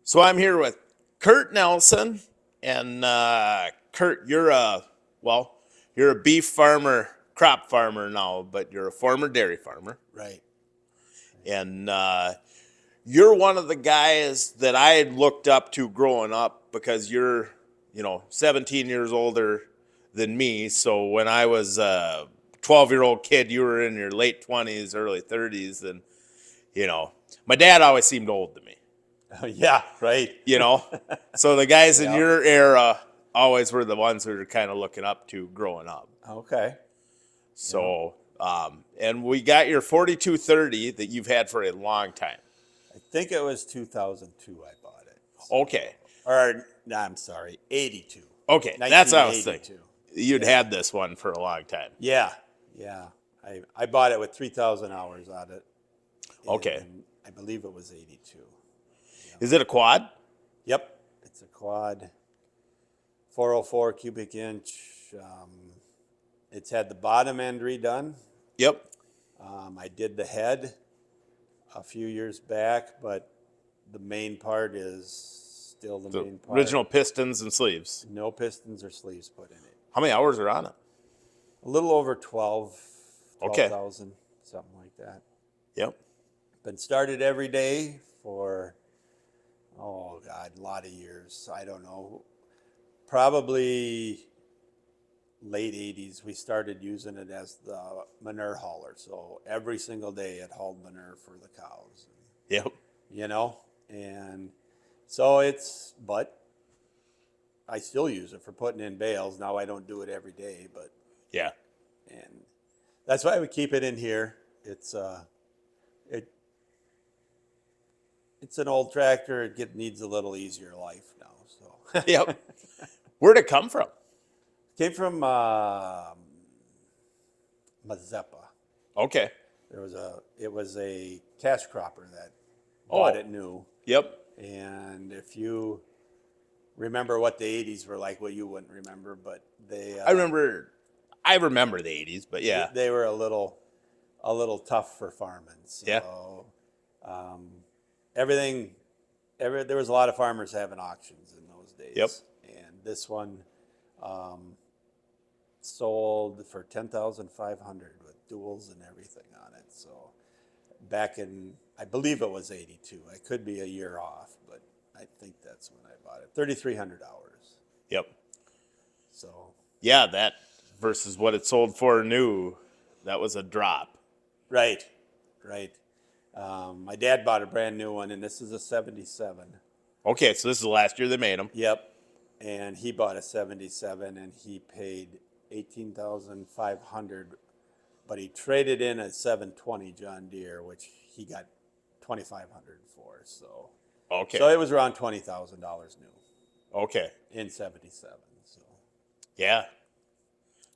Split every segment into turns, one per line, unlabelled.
So I'm here with Kurt Nelson, and Kurt, you're a beef farmer, crop farmer now, but you're a former dairy farmer,
Right.
and you're one of the guys that I had looked up to growing up because you're, 17 years older than me. So when I was a 12-year-old kid, you were in your late 20s, early 30s, and my dad always seemed old to me.
Yeah, right.
So the guys in
Yeah.
your era always were the ones who were kind of looking up to growing up.
Okay.
So, and we got your 4230 that you've had for a long time.
I think it was 2002 I bought it.
Okay.
Or, no, I'm sorry, 82.
Okay. That's what I was
1982.
thinking. You'd had this one for a long time.
Yeah, yeah. I bought it with 3,000 hours on it.
Okay.
And I believe it was 82.
Is it a quad?
Yep. It's a quad, 404 cubic inch. It's had the bottom end redone.
Yep.
I did the head a few years back, but the main part is still the main part.
Original pistons and sleeves.
No pistons or sleeves put in it.
How many hours are on it?
A little over 12,000,
Okay.
something like that.
Yep.
Been started every day for, a lot of years. I don't know. Probably late 80s, we started using it as the manure hauler. So every single day it hauled manure for the cows.
Yep.
And so but I still use it for putting in bales. Now I don't do it every day, but
Yeah.
and that's why we keep it in here. It's an old tractor. It needs a little easier life now. So
Yep. Where'd it come from?
came from Mazeppa.
Okay.
It was a cash cropper that bought it new.
Yep.
And if you remember what the 80s were like, well, you wouldn't remember, but they
I remember the 80s, but yeah.
they were a little tough for farming. So
Yeah.
there was a lot of farmers having auctions in those days.
Yep.
And this one sold for 10,500 with duals and everything on it. So back in, I believe it was 82. I could be a year off, but I think that's when I bought it. 3,300 hours.
Yep.
So
Yeah, that versus what it sold for new, that was a drop.
right. My dad bought a brand new one, and this is a 77.
Okay, so this is the last year they made them.
Yep. And he bought a 77, and he paid 18,500, but he traded in a 720 John Deere, which he got 2,500 for. So
Okay.
So it was around $20,000 new
Okay.
in 77. So
Yeah.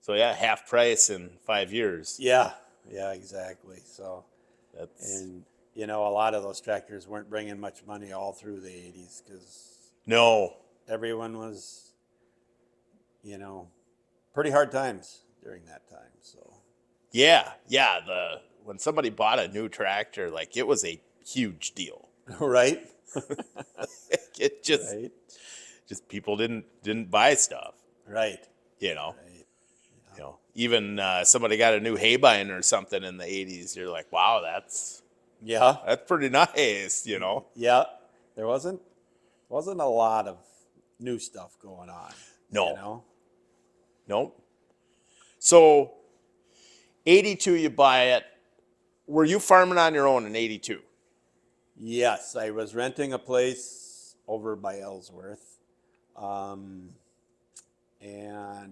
So yeah, half price in 5 years.
yeah, exactly. So
That's
and a lot of those tractors weren't bringing much money all through the 80s because
no.
everyone was, pretty hard times during that time. So
Yeah. When somebody bought a new tractor, like it was a huge deal.
right,
It just
right,
people didn't buy stuff.
right.
Even somebody got a new haybine or something in the 80s. You're like, wow, that's
Yeah,
pretty nice.
yeah. There wasn't a lot of new stuff going on.
No. Nope. So 82, you buy it. Were you farming on your own in 82?
Yes, I was renting a place over by Ellsworth, and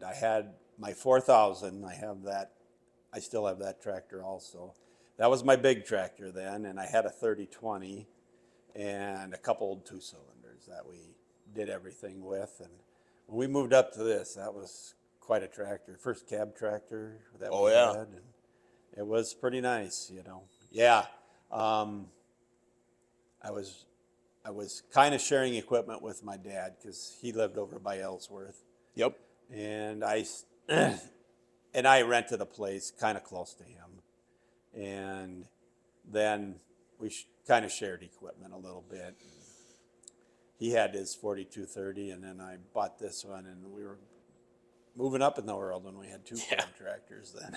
I had my 4,000. I have that. I still have that tractor also. That was my big tractor then, and I had a 3020 and a couple old 2-cylinders that we did everything with. And when we moved up to this, that was quite a tractor. First cab tractor that we had. And it was pretty nice, Yeah. I was kind of sharing equipment with my dad because he lived over by Ellsworth.
Yep.
And I rented a place kind of close to him. And then we kind of shared equipment a little bit. he had his 4230, and then I bought this one, and we were moving up in the world when we had two cab tractors then.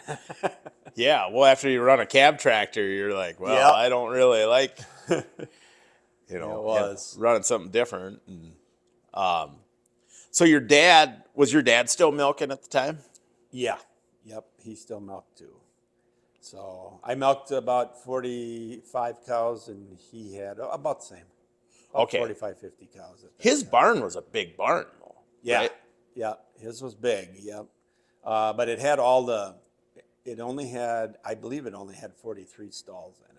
Yeah, well, after you run a cab tractor, you're like, well,
Yep.
I don't really like,
It was.
running something different. And, so your dad, was your dad still milking at the time?
Yeah. Yep. He still milked too. So I milked about 45 cows, and he had about the same. About
Okay.
45, 50 cows. At that
His
time.
barn was a big barn, though.
Yeah.
Right?
Yeah. His was big. Yep. But it had all the, I believe it only had 43 stalls in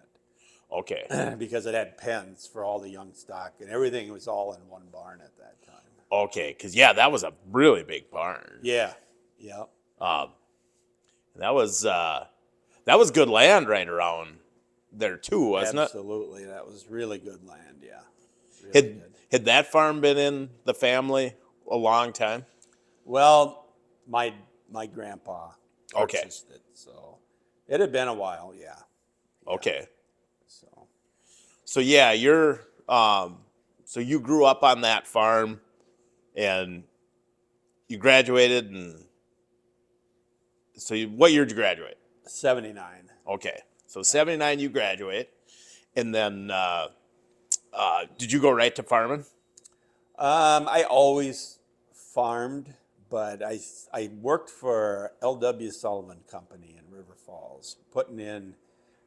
Okay.
it because it had pens for all the young stock, and everything was all in one barn at that time.
Okay, because, yeah, that was a really big barn.
Yeah. Yep.
That was good land right around there, too, wasn't
Absolutely. That was really good land. Yeah.
it?
Really good.
Had that farm been in the family a long time?
Well, my grandpa
Okay.
purchased it, so it had been a while. Yeah.
Okay.
So
So yeah, so you grew up on that farm, and you graduated, and so what year did you graduate?
79.
Okay, so 79 you graduate, and then did you go right to farming?
I always farmed, but I worked for L.W. Sullivan Company in River Falls, putting in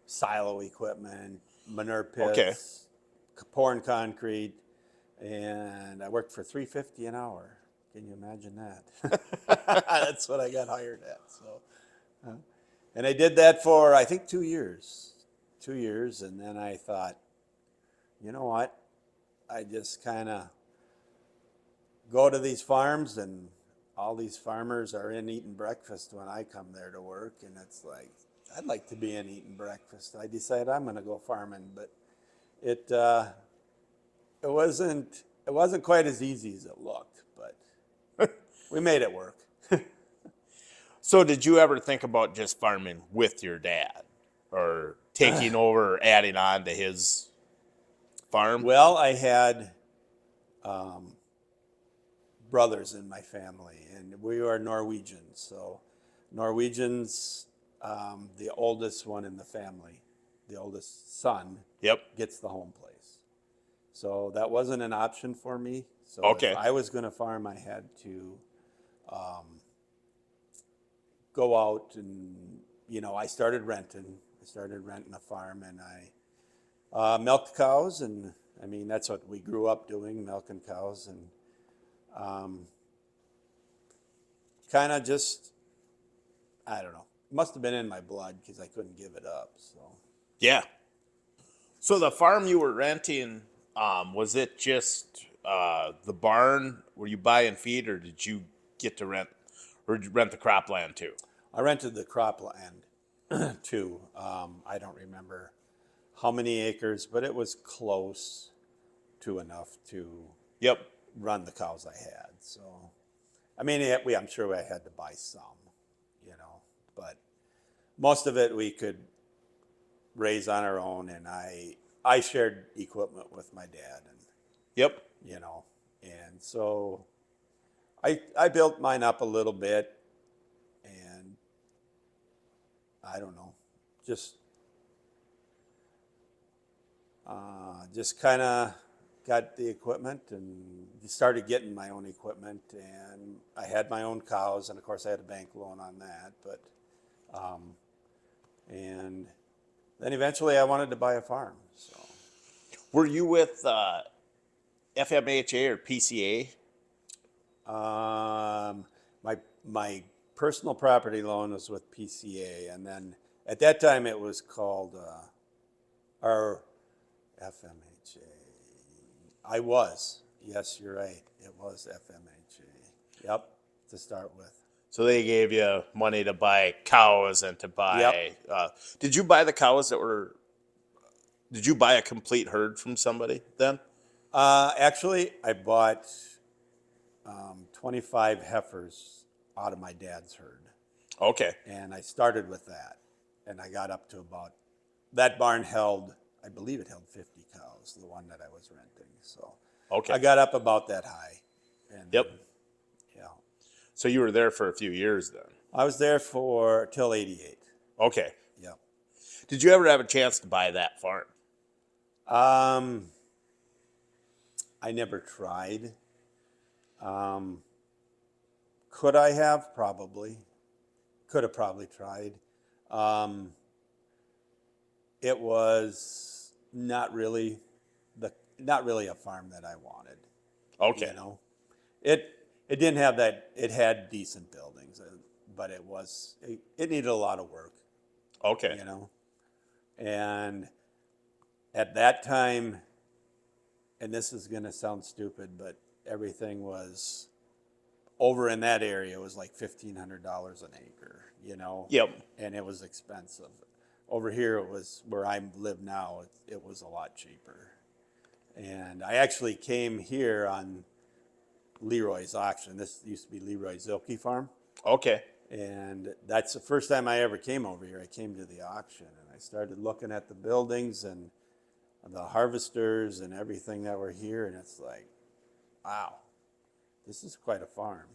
silo equipment, manure pits, pouring concrete, and I worked for $3.50 an hour. Can you imagine that? That's what I got hired at. So, and I did that for I think 2 years, and then I thought, you know what? I just kind of go to these farms, and all these farmers are in eating breakfast when I come there to work, and it's like I'd like to be in eating breakfast. I decided I'm going to go farming, but it wasn't quite as easy as it looked, but we made it work.
So did you ever think about just farming with your dad, or taking over, or adding on to his farm?
Well, I had brothers in my family, and we are Norwegians. So Norwegians, the oldest one in the family, the oldest son,
Yep.
gets the home place. So that wasn't an option for me. So
Okay.
if I was going to farm, I had to go out, and I started renting. I started renting a farm, and I milked cows, and I mean that's what we grew up doing, milking cows, and kind of just, I don't know, must have been in my blood because I couldn't give it up. So
Yeah. So the farm you were renting, was it just the barn? Were you buying feed, or did you get to rent, or did you rent the cropland too?
I rented the cropland too. I don't remember how many acres, but it was close to enough to
Yep.
run the cows I had. So, I mean, I'm sure I had to buy some, but most of it we could raise on our own, and I shared equipment with my dad, and
Yep.
and so I built mine up a little bit, and I don't know, just kind of got the equipment and started getting my own equipment, and I had my own cows, and of course I had a bank loan on that, but and then eventually I wanted to buy a farm. So
Were you with FMHA or PCA?
my personal property loan was with PCA, and then at that time it was called our FMHA. Yes, you're right. It was FMHA. Yep, to start with.
So they gave you money to buy cows and to buy. Did you buy the cows that were? Did you buy a complete herd from somebody then?
Actually, I bought 25 heifers out of my dad's herd.
Okay.
And I started with that. And I got up to that barn held, I believe it held 50 cows, the one that I was renting. So
Okay.
I got up about that high. And
Yep.
then, yeah.
So you were there for a few years then.
I was there for till 88.
Okay.
Yep.
Did you ever have a chance to buy that farm?
I never tried. Um, could I have? Probably. Could have probably tried. Um, it was not really a farm that I wanted.
Okay.
You know, it didn't have that. It had decent buildings, but it needed a lot of work.
Okay.
You know, and at that time, and this is going to sound stupid, but everything was over in that area was like $1,500 an acre, you know?
Yep.
And it was expensive. Over here, it was where I live now, it was a lot cheaper. And I actually came here on Leroy's auction. This used to be Leroy Zilke Farm.
Okay.
And that's the first time I ever came over here. I came to the auction and I started looking at the buildings and the harvesters and everything that were here. And it's like, wow, this is quite a farm.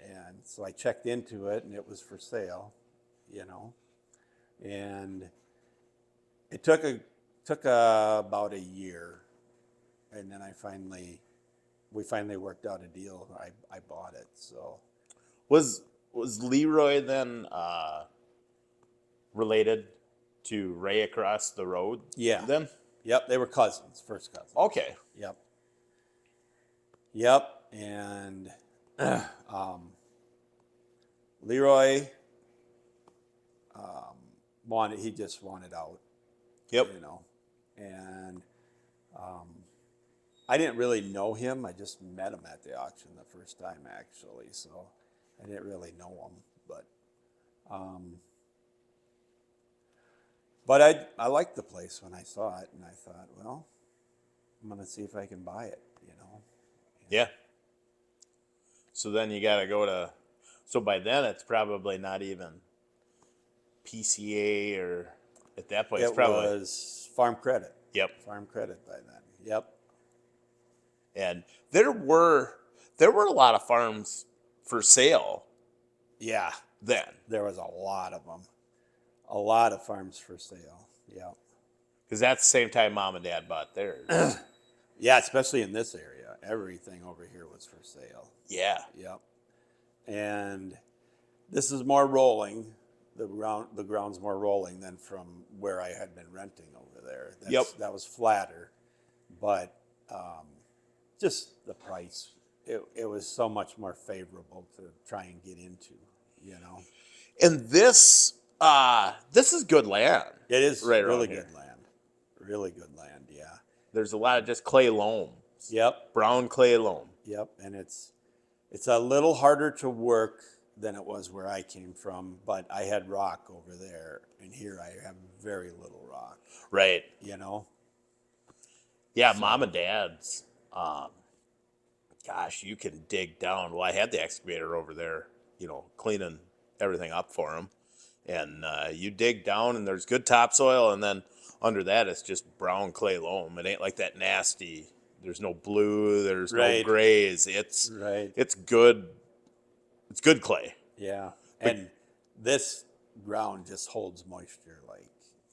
And so I checked into it and it was for sale, you know. And it took about a year. And then we finally worked out a deal. I bought it. So
Was Leroy then related to Ray across the road?
yeah.
Then?
Yep, they were cousins, first cousins.
Okay.
Yep. Yep. And Leroy he just wanted out.
Yep.
You know. And I didn't really know him. I just met him at the auction the first time actually. So I didn't really know him. But I liked the place when I saw it and I thought, well, I'm gonna see if I can buy it, you know.
Yeah. So then you got to go to. So by then it's probably not even PCA or at that point.
It
It's probably.
was farm credit.
Yep.
Farm credit by then. Yep.
And there were a lot of farms for sale
Yeah.
then.
There was a lot of them. A lot of farms for sale. Yeah.
Because that's the same time mom and dad bought theirs.
Yeah, especially in this area. Everything over here was for sale.
Yeah.
Yep. And this is more rolling. The ground's more rolling than from where I had been renting over there. That was flatter. But just the price, it was so much more favorable to try and get into, you know.
And this is good land.
It is
right
really
around here.
good land. Really good land, yeah.
There's a lot of just clay loam.
Yep.
Brown clay loam.
Yep, and it's a little harder to work than it was where I came from, but I had rock over there, and here I have very little rock.
Right.
You know?
Yeah, mom and dad's. Gosh, you can dig down. Well, I had the excavator over there, cleaning everything up for them. And you dig down, and there's good topsoil, and then under that, it's just brown clay loam. It ain't like that nasty. There's no blue. There's no grays. It's good. It's good clay.
Yeah, and this ground just holds moisture.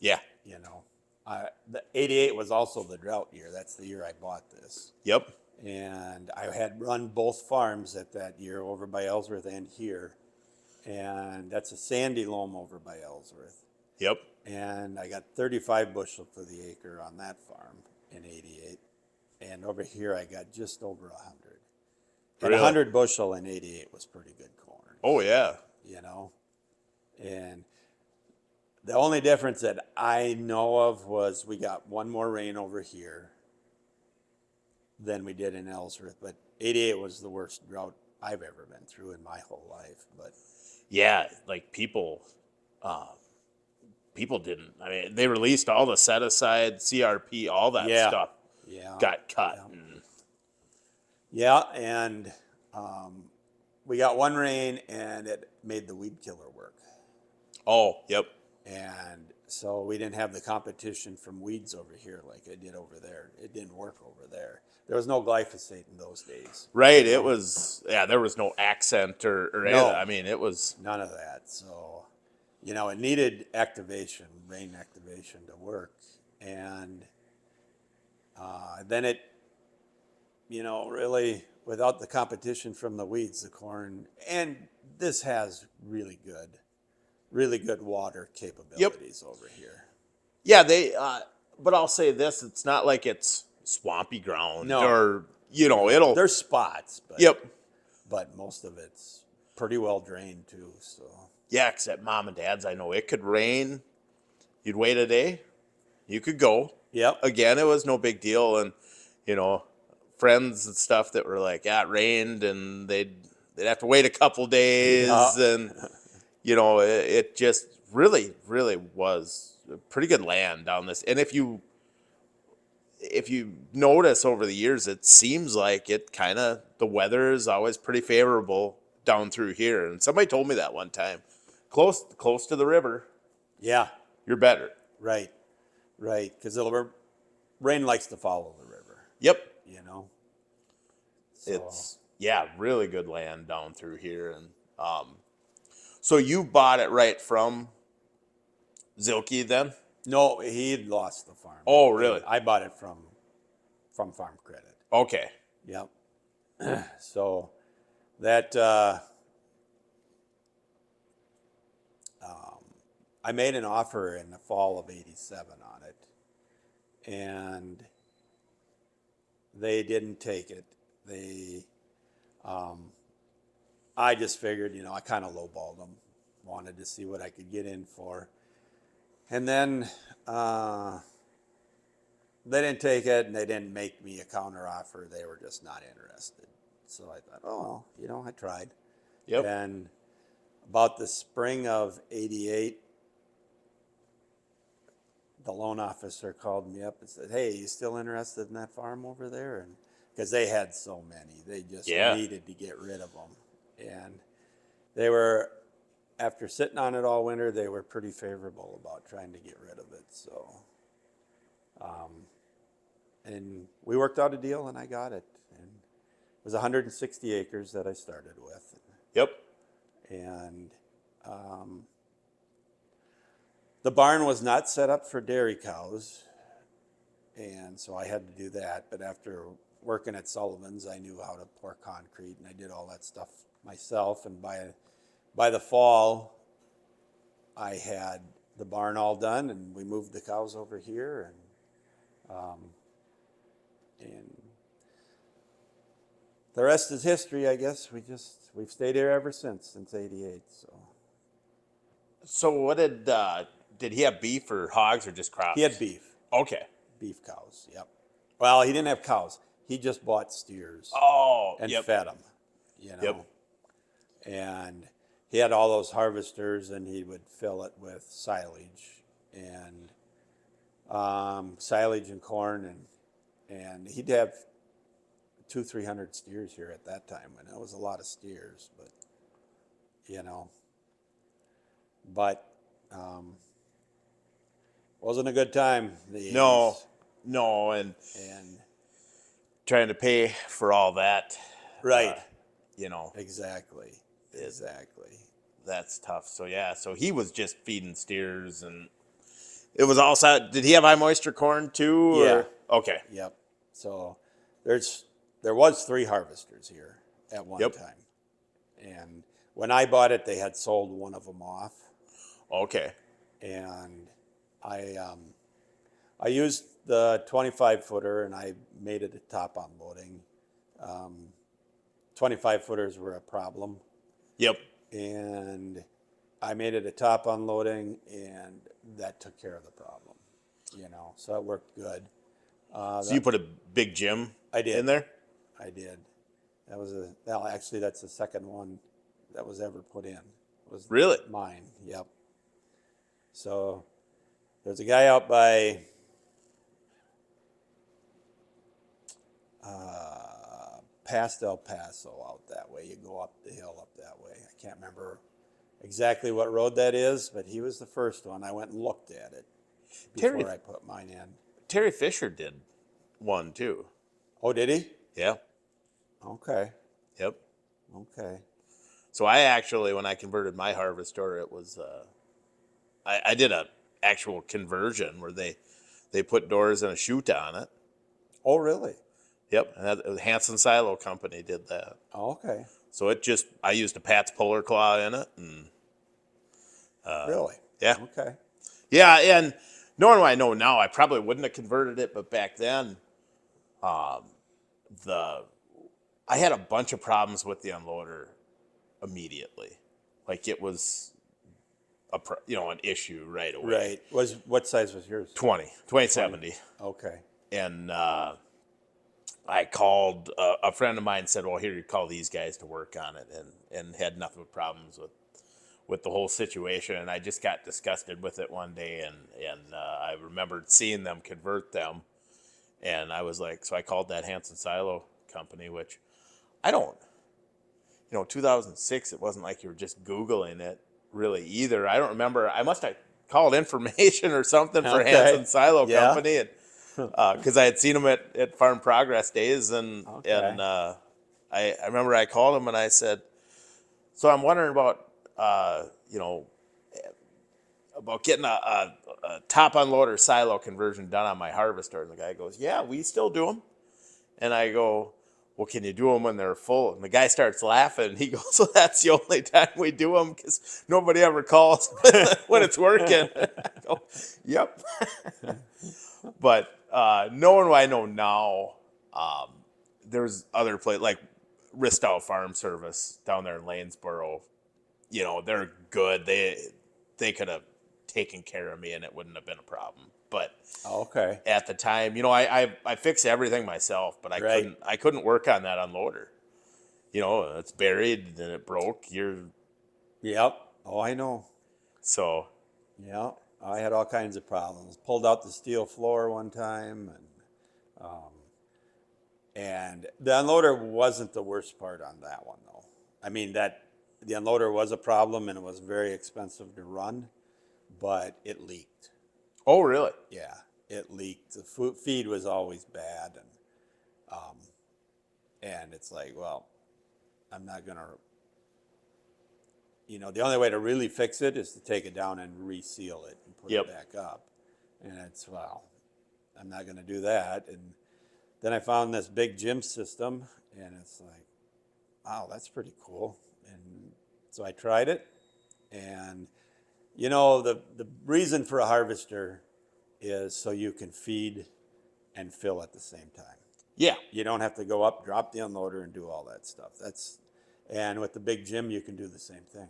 Yeah.
The 88 was also the drought year. That's the year I bought this.
Yep.
And I had run both farms at that year over by Ellsworth and here. And that's a sandy loam over by Ellsworth.
Yep.
And I got 35 bushel to the acre on that farm in 88. And over here I got just over 100. And
Really?
100 bushel in 88 was pretty good corn.
Oh, yeah.
And the only difference that I know of was we got one more rain over here than we did in Ellsworth. But 88 was the worst drought I've ever been through in my whole life. But
yeah, people didn't. I mean, they released all the set aside, CRP, all that stuff.
Yeah.
Got cut.
Yeah, and we got one rain and it made the weed killer work.
Oh, yep.
And So we didn't have the competition from weeds over here like I did over there. It didn't work over there. There was no glyphosate in those days.
Right. It was, yeah, there was no accent or any of
No.
that. I mean, it was,
None of that. So, it needed activation, rain activation to work. And then it, really, without the competition from the weeds, the corn, and this has really good water capabilities over here.
yeah, but I'll say this, it's not like it's swampy ground
No.
or, it'll,
There's spots, but
yep.
but most of it's pretty well drained too. So
Yeah, except mom and dad's, I know it could rain. You'd wait a day, you could go.
yep,
Again, it was no big deal. And, friends and stuff that were like, yeah, it rained and they'd have to wait a couple days. And, it just really, really was a pretty good land down this. And if you notice over the years, it seems like the weather is always pretty favorable down through here. And somebody told me that one time, close to the river,
yeah,
you're better.
right, because the rain likes to follow the river.
Yep.
So,
It's, yeah, really good land down through here. And so you bought it right from Zilke then?
no, he'd lost the farm.
Oh, really?
I bought it from Farm Credit.
Okay.
Yep. So that I made an offer in the fall of '87 on it, and they didn't take it. I just figured, I kind of lowballed them, wanted to see what I could get in for, and then they didn't take it, and they didn't make me a counter offer. They were just not interested. So I thought, oh, well, I tried.
Yep.
And about the spring of '88, the loan officer called me up and said, hey, you still interested in that farm over there? And because they had so many, they just needed to get rid of them. And they were, after sitting on it all winter, they were pretty favorable about trying to get rid of it. So, and we worked out a deal, and I got it. And it was 160 acres that I started with.
Yep.
And the barn was not set up for dairy cows, and so I had to do that. But after working at Sullivan's, I knew how to pour concrete, and I did all that stuff myself. And by the fall, I had the barn all done, and we moved the cows over here, and the rest is history, I guess. We've stayed here ever since '88.
So what did he have beef or hogs or just crops?
He had beef.
Okay.
Beef cows, yep. Well, he didn't have cows. He just bought steers and fed them,
Yep.
And he had all those harvesters, and he would fill it with silage and corn, and he'd have 200-300 steers here at that time, and it was a lot of steers, but wasn't a good time.
No, and trying to pay for all that,
right, exactly.
That's tough. So yeah, so he was just feeding steers, and it was all set. Did he have high moisture corn too?
Yeah.
Or? Okay.
Yep. So there was 3 harvesters here at one time, and when I bought it, they had sold one of them off.
Okay.
And I used the 25-footer, and I made it a top unloading. 25-footers were a problem.
Yep.
And I made it a top unloading, and that took care of the problem. So it worked good.
So you put a big gym in there?
I did. Actually, that's the second one that was ever put in. Was
really?
Mine, yep. So there's a guy out by past El Paso out that way. You go up the hill up that way. I can't remember exactly what road that is, but he was the first one. I went and looked at it
Terry
before I put mine in.
Terry Fisher did one too.
Oh, did he?
Yeah.
Okay.
Yep.
Okay.
So I actually, when I converted my harvester, it was I did a actual conversion where they put doors and a chute on it.
Oh, really?
Yep. And that, Hanson Silo Company did that.
Okay.
So I used a Pat's Polar Claw in it, and
Really?
yeah,
Okay.
yeah. And knowing what I know now, I probably wouldn't have converted it, but back then, the I had a bunch of problems with the unloader immediately. Like it was an issue right away.
Right. What size was yours?
2070.
Okay.
And I called a friend of mine and said, well, here, you call these guys to work on it, and had nothing but problems with the whole situation. And I just got disgusted with it one day, and I remembered seeing them convert them, and I was like, so I called that Hanson Silo Company, which I don't, 2006, it wasn't like you were just Googling it really either. I don't remember. I must have called information or something for
Okay.
Hanson Silo
Yeah.
Company, and because I had seen them at Farm Progress Days, and
Okay.
I remember I called them and I said, so I'm wondering about about getting a top unloader silo conversion done on my harvester. And the guy goes, yeah, we still do them. And I go, well, can you do them when they're full? And the guy starts laughing. And he goes, well, that's the only time we do them because nobody ever calls when it's working. I go, yep. But knowing what I know now, there's other places like Ristow Farm Service down there in Lanesboro. They're good. They could have taken care of me and it wouldn't have been a problem. But
Okay.
at the time, I fix everything myself, but
Right.
I couldn't work on that unloader. It's buried and it broke.
Yep. Oh, I know.
So
Yeah. I had all kinds of problems. Pulled out the steel floor one time, and the unloader wasn't the worst part on that one, though. I mean, the unloader was a problem and it was very expensive to run, but it leaked.
oh really?
Yeah, it leaked. The feed was always bad, and it's like, well, I'm not gonna. The only way to really fix it is to take it down and reseal it and put
Yep.
it back up. And it's, well, I'm not gonna do that. And then I found this big gym system, and it's like, wow, that's pretty cool. And so I tried it, and the reason for a harvester is so you can feed and fill at the same time.
Yeah.
You don't have to go up, drop the unloader, and do all that stuff. And with the big gym, you can do the same thing.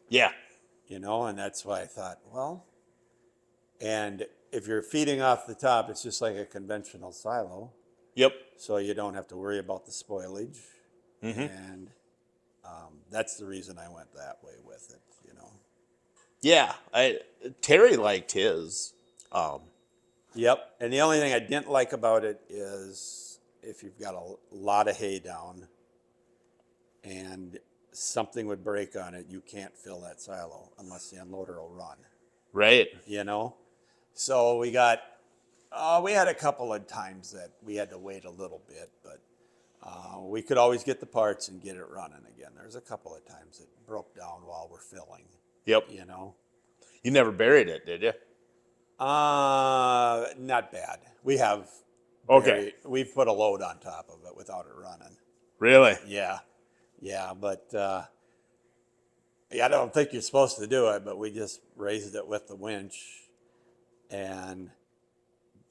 Yeah.
And that's why I thought, well, and if you're feeding off the top, it's just like a conventional silo,
Yep.
so you don't have to worry about the spoilage. And that's the reason I went that way with it.
Yeah. Terry liked his.
Yep. And the only thing I didn't like about it is if you've got a lot of hay down and something would break on it, you can't fill that silo unless the unloader will run.
Right.
So we had a couple of times that we had to wait a little bit, but we could always get the parts and get it running again. There's a couple of times it broke down while we're filling.
Yep. You never buried it, did you?
Not bad. We have.
Okay.
We've put a load on top of it without it running.
Really?
Yeah. Yeah, but I don't think you're supposed to do it, but we just raised it with the winch and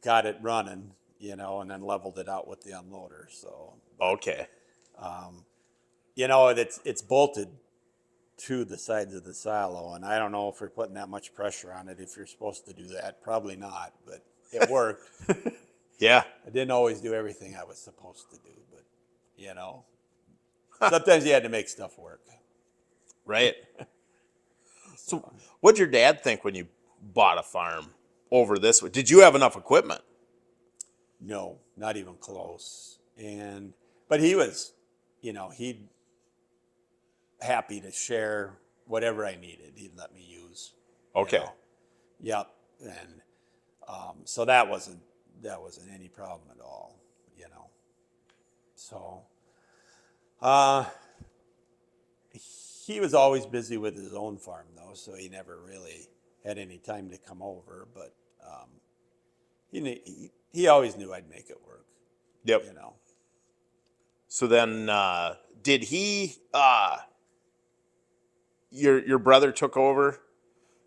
got it running, and then leveled it out with the unloader. So,
Okay.
it's bolted to the sides of the silo, and I don't know if we're putting that much pressure on it if you're supposed to do that. Probably not, but it worked.
Yeah.
I didn't always do everything I was supposed to do, but sometimes you had to make stuff work.
Right. So, what'd your dad think when you bought a farm over this way? Did you have enough equipment?
No, not even close. But he was, he'd happy to share whatever I needed, he'd let me use.
Okay.
You know? Yep. And so that wasn't any problem at all, you know. So he was always busy with his own farm though, so he never really had any time to come over. But he always knew I'd make it work.
Yep.
You know.
So then, did he? Your brother took over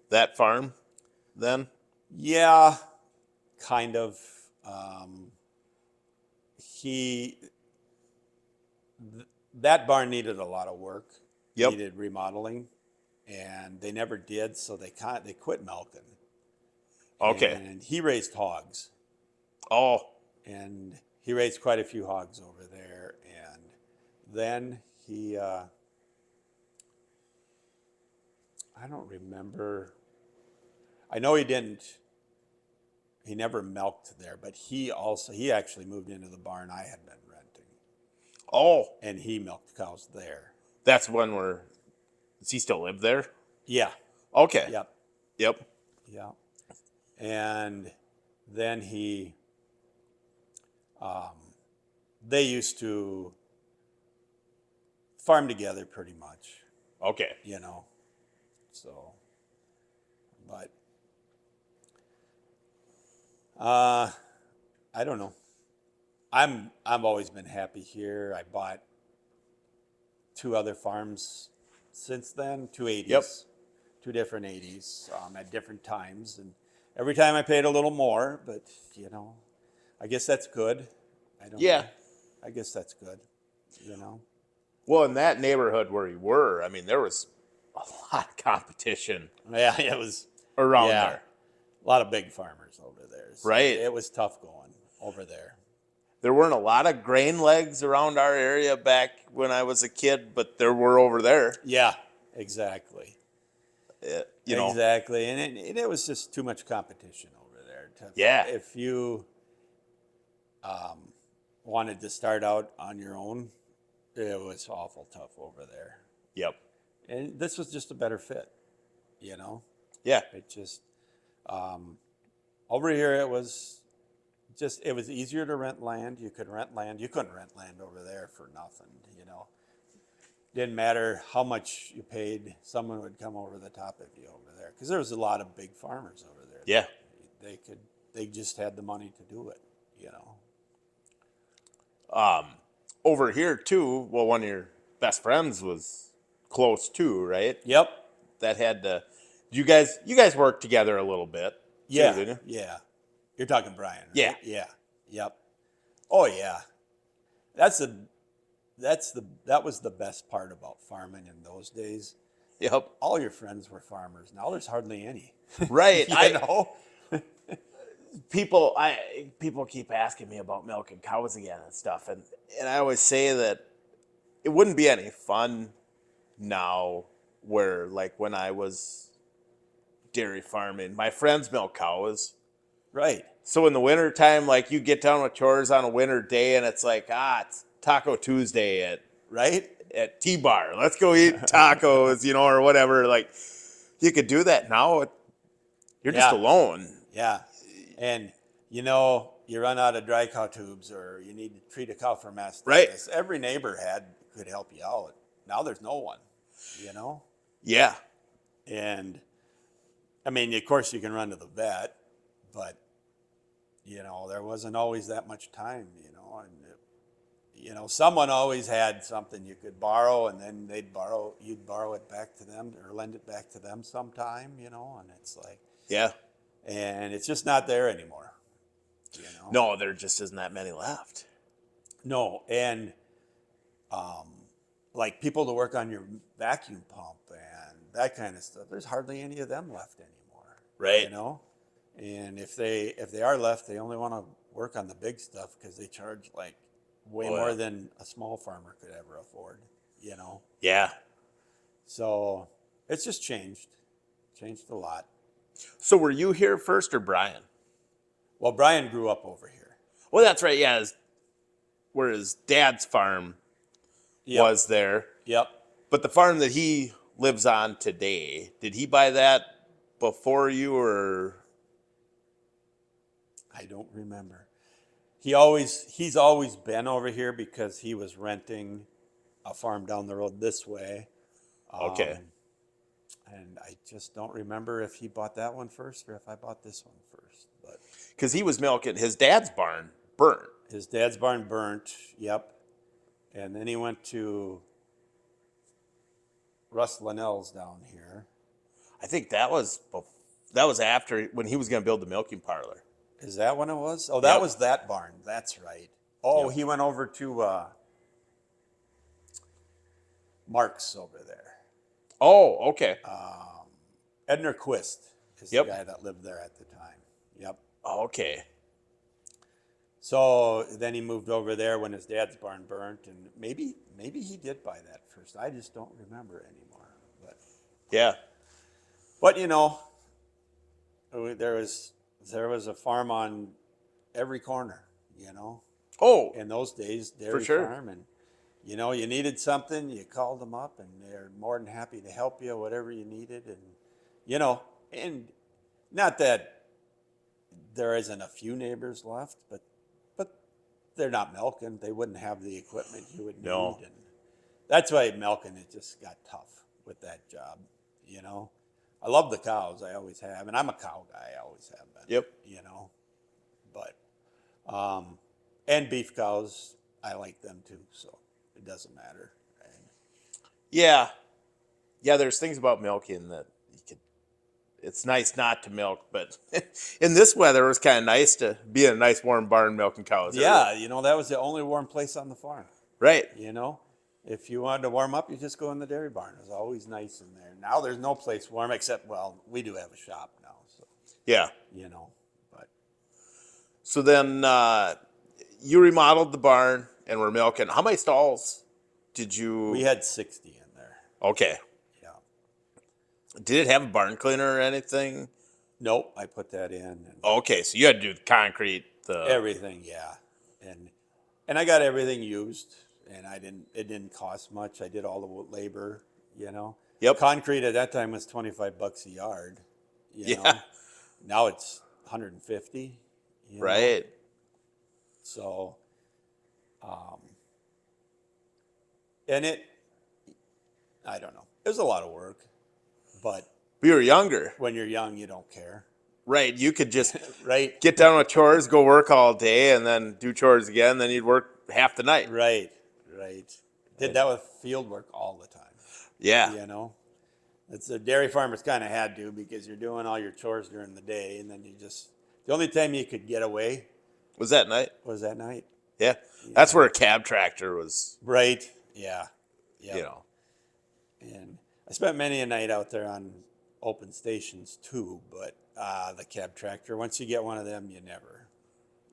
that farm, then?
Yeah, kind of. He that barn needed a lot of work.
Yep.
Needed remodeling, and they never did. So they quit milking.
Okay.
And he raised hogs.
Oh.
And he raised quite a few hogs over there. And then he, I don't remember. I know he didn't. He never milked there, but he actually moved into the barn I had been renting.
Oh.
And he milked cows there.
That's one where. Does he still live there?
Yeah.
Okay.
Yep.
Yep.
Yeah. And then they used to farm together pretty much,
Okay.
you know. So, but I don't know. I've always been happy here. I bought 2 other farms since then, 2 80s,
Yep.
2 different 80s at different times, and every time I paid a little more, but you know, I guess that's good. I don't
Yeah.
know. I guess that's good, you know.
Well, in that neighborhood where you were, I mean, there was a lot of competition
Yeah, it was
around
yeah,
there.
a lot of big farmers over there. So
Right.
it was tough going over there.
There weren't a lot of grain legs around our area back when I was a kid, but there were over there.
Yeah, exactly.
You know.
Exactly, and it was just too much competition over there.
Yeah.
If you wanted to start out on your own, it was awful tough over there.
Yep.
And this was just a better fit, you know.
Yeah.
It just over here it was easier to rent land. You could rent land. You couldn't rent land over there for nothing, you know. Didn't matter how much you paid, someone would come over the top of you over there because there was a lot of big farmers over there.
Yeah.
They just had the money to do it, you know.
Over here too. Well, one of your best friends was close too, right?
Yep.
That had to. You guys worked together a little bit.
Yeah.
Too, didn't you?
Yeah. You're talking Brian, right?
Yeah.
Yeah. Yep. Oh yeah. That was the best part about farming in those days.
Yep.
All your friends were farmers. Now there's hardly any.
Right.
You know?
People keep asking me about milking cows again and stuff, and I always say that it wouldn't be any fun now where, like, when I was dairy farming, my friends milk cows.
Right.
So in the wintertime, like, you get done with chores on a winter day and it's like, it's Taco Tuesday
Right?
at T-Bar. Let's go eat tacos, you know, or whatever. Like, you could do that now. You're just
Yeah.
alone.
Yeah. And you know, you run out of dry cow tubes or you need to treat a cow for mastitis.
Right.
Every neighbor could help you out. Now there's no one, you know?
Yeah.
And I mean, of course you can run to the vet, but you know, there wasn't always that much time, you know, and you know, someone always had something you could borrow and then you'd borrow it back to them or lend it back to them sometime, you know, and it's like,
Yeah.
and it's just not there anymore, you know?
No, there just isn't that many left.
No, and like people to work on your vacuum pump and that kind of stuff. There's hardly any of them left anymore.
Right.
You know, and if they are left, they only want to work on the big stuff because they charge like way more than a small farmer could ever afford. You know.
Yeah.
So it's just changed a lot.
So were you here first or Brian?
Well, Brian grew up over here.
Well, that's right. Yeah. Where his dad's farm
Yep.
was there.
Yep.
But the farm that he lives on today, did he buy that before you or?
I don't remember. He's always been over here because he was renting a farm down the road this way.
Okay.
And I just don't remember if he bought that one first or if I bought this one first. But
Because he was milking his dad's barn burnt.
his dad's barn burnt. Yep. And then he went to Russ Linnell's down here.
I think that was after when he was going to build the milking parlor.
Is that when it was? Oh, that
Yep.
was that barn. That's right. Oh,
Yep.
he went over to Mark's over there.
Oh, okay.
Edner Quist is
Yep.
the guy that lived there at the time. Yep.
Oh, okay.
So then he moved over there when his dad's barn burnt, and maybe he did buy that first. I just don't remember anymore.
Yeah.
But you know, there was a farm on every corner. You know,
Oh,
in those days, dairy
sure.
farm, and you know, you needed something, you called them up, and they're more than happy to help you, whatever you needed, and you know, and not that there isn't a few neighbors left, but they're not milking. They wouldn't have the equipment you would need,
No.
and that's why milking it just got tough with that job. You know, I love the cows, I always have, and I'm a cow guy, I always have been.
Yep.
You know, but and beef cows, I like them too, so it doesn't matter. And
Yeah. Yeah, there's things about milking that it's nice not to milk, but in this weather, it was kind of nice to be in a nice warm barn milking cows.
yeah, you know, that was the only warm place on the farm.
Right.
You know, if you wanted to warm up, you just go in the dairy barn. It was always nice in there. Now there's no place warm except, well, we do have a shop now, so
Yeah.
you know. But
So then you remodeled the barn and were milking. How many stalls did you?
we had 60 in there.
Okay.
Yeah.
Did it have a barn cleaner or anything?
Nope, I put that in. And
Okay, so you had to do the concrete.
everything, yeah. And I got everything used, and it didn't cost much. I did all the labor, you know.
Yep.
Concrete at that time was $25 a yard. You know.
Yeah.
Now it's 150. You know?
Right.
So, and I don't know. It was a lot of work, but
We were younger.
when you're young, you don't care,
Right. You could just
right?
get done with chores, go work all day, and then do chores again. Then you'd work half the night.
Right. Did that with field work all the time.
Yeah.
You know, it's the dairy farmers kind of had to because you're doing all your chores during the day, and then the only time you could get away
Was that night?
was that night.
Yeah. That's where a cab tractor was,
Right. Yeah. Yeah.
you know.
And I spent many a night out there on open stations too, but the cab tractor, once you get one of them, you never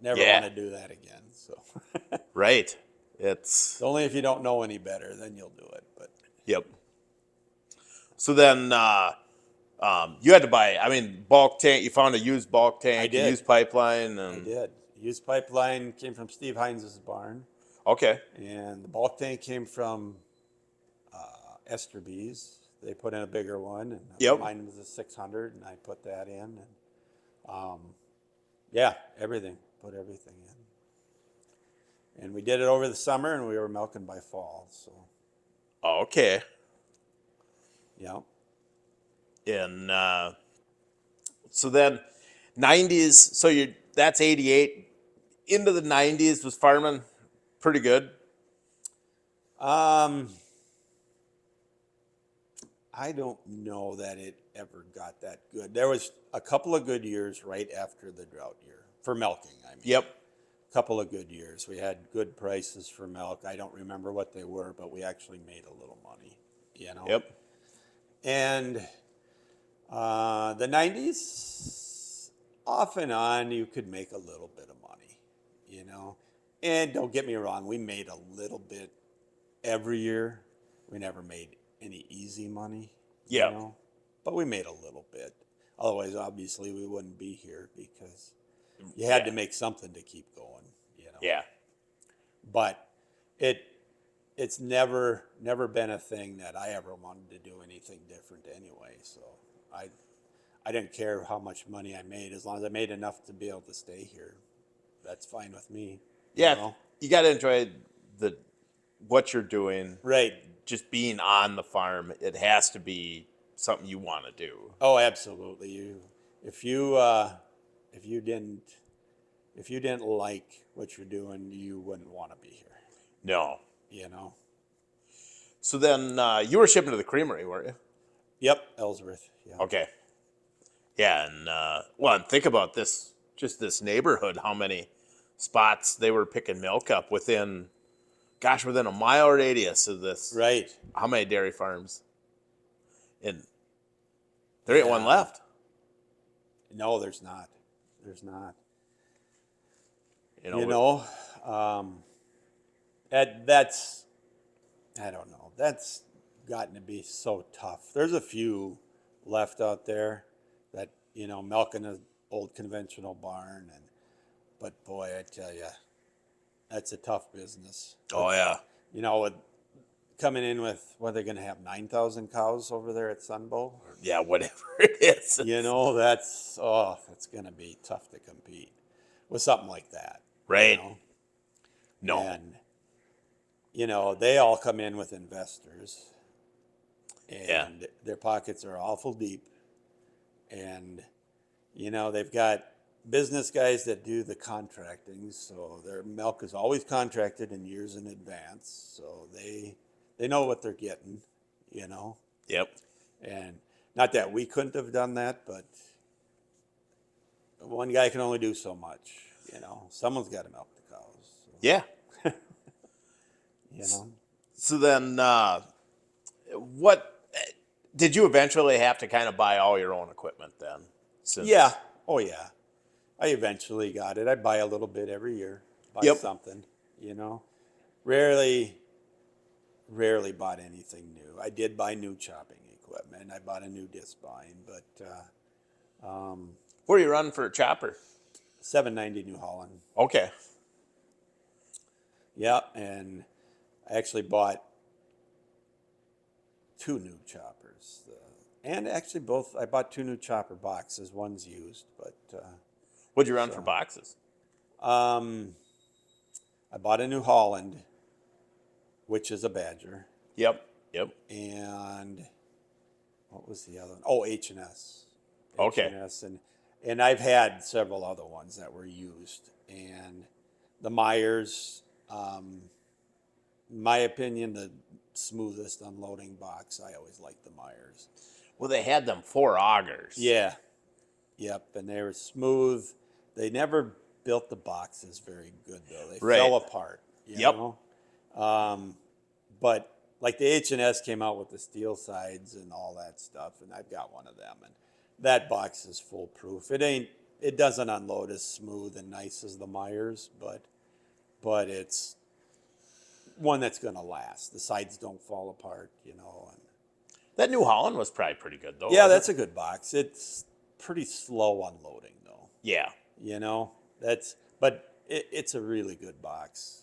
Yeah.
want to do that again. So
Right.
it's only if you don't know any better, then you'll do it. But
Yep. So then you had to buy, bulk tank. You found a used bulk tank,
I did.
a used pipeline.
I
And,
did. Used pipeline came from Steve Hines' barn,
Okay.
and the bulk tank came from Esterby's. They put in a bigger one, and
Yep.
mine was a 600, and I put that in. And yeah, everything. Put everything in. And we did it over the summer, and we were milking by fall. So,
Okay.
yeah.
And so then 90s, so that's 88. Into the 90s was farming pretty good.
I don't know that it ever got that good. There was a couple of good years right after the drought year for milking.
Yep.
Couple of good years. We had good prices for milk. I don't remember what they were, but we actually made a little money, you know.
Yep.
And the 90s, off and on, you could make a little bit of money, you know. And don't get me wrong, we made a little bit every year. We never made any easy money,
Yeah.
you know. But we made a little bit. Otherwise, obviously, we wouldn't be here because you had to make something to keep going, you know.
Yeah.
But it it's never been a thing that I ever wanted to do anything different anyway. So I didn't care how much money I made, as long as I made enough to be able to stay here. That's fine with me.
Yeah,
You know?
you got to enjoy what you're doing.
Right.
Just being on the farm, it has to be something you want to do.
Oh, absolutely. If you didn't like what you're doing, you wouldn't want to be here.
No.
You know.
So then you were shipping to the creamery, weren't you?
Yep, Ellsworth. Yeah.
Okay. Yeah, and and think about this, just this neighborhood, how many spots they were picking milk up within a mile radius of this.
Right.
How many dairy farms? And there ain't one left.
No, there's not. There's not. That's I don't know. That's gotten to be so tough. There's a few left out there that, milking an old conventional barn, but boy, I tell you, that's a tough business.
Oh, yeah.
With coming in with, what, they're going to have 9,000 cows over there at Sunbow?
Yeah, whatever it is.
That's going to be tough to compete with something like that.
Right. No.
And, they all come in with investors, and their pockets are awful deep. And, they've got business guys that do the contracting, so their milk is always contracted in years in advance. So they know what they're getting,
Yep.
And not that we couldn't have done that, but one guy can only do so much, Someone's got to milk the cows. So,
Yeah. So then, what did you eventually have to kind of buy all your own equipment then?
Yeah. Oh, yeah. I eventually got it. I buy a little bit every year. Buy something, Rarely bought anything new. I did buy new chopping equipment. I bought a new disc vine, but
where are you running for a chopper?
790 New Holland.
Okay.
Yeah, and I actually bought 2 new choppers. And actually I bought 2 new chopper boxes. One's used, but...
What'd you run for boxes?
I bought a New Holland, which is a Badger.
Yep.
And what was the other one? Oh, H&S.
Okay.
H&S, and I've had several other ones that were used. And the Myers, my opinion, the smoothest unloading box. I always liked the Myers.
Well, they had them 4 augers.
Yeah. Yep, and they were smooth. They never built the boxes very good, though. They fell apart. You know? But like the H&S came out with the steel sides and all that stuff, and I've got one of them, and that box is foolproof. It doesn't unload as smooth and nice as the Myers, but it's one that's going to last. The sides don't fall apart, And
that New Holland was probably pretty good, though.
yeah, that's a good box. It's pretty slow unloading, though.
Yeah.
But it's a really good box.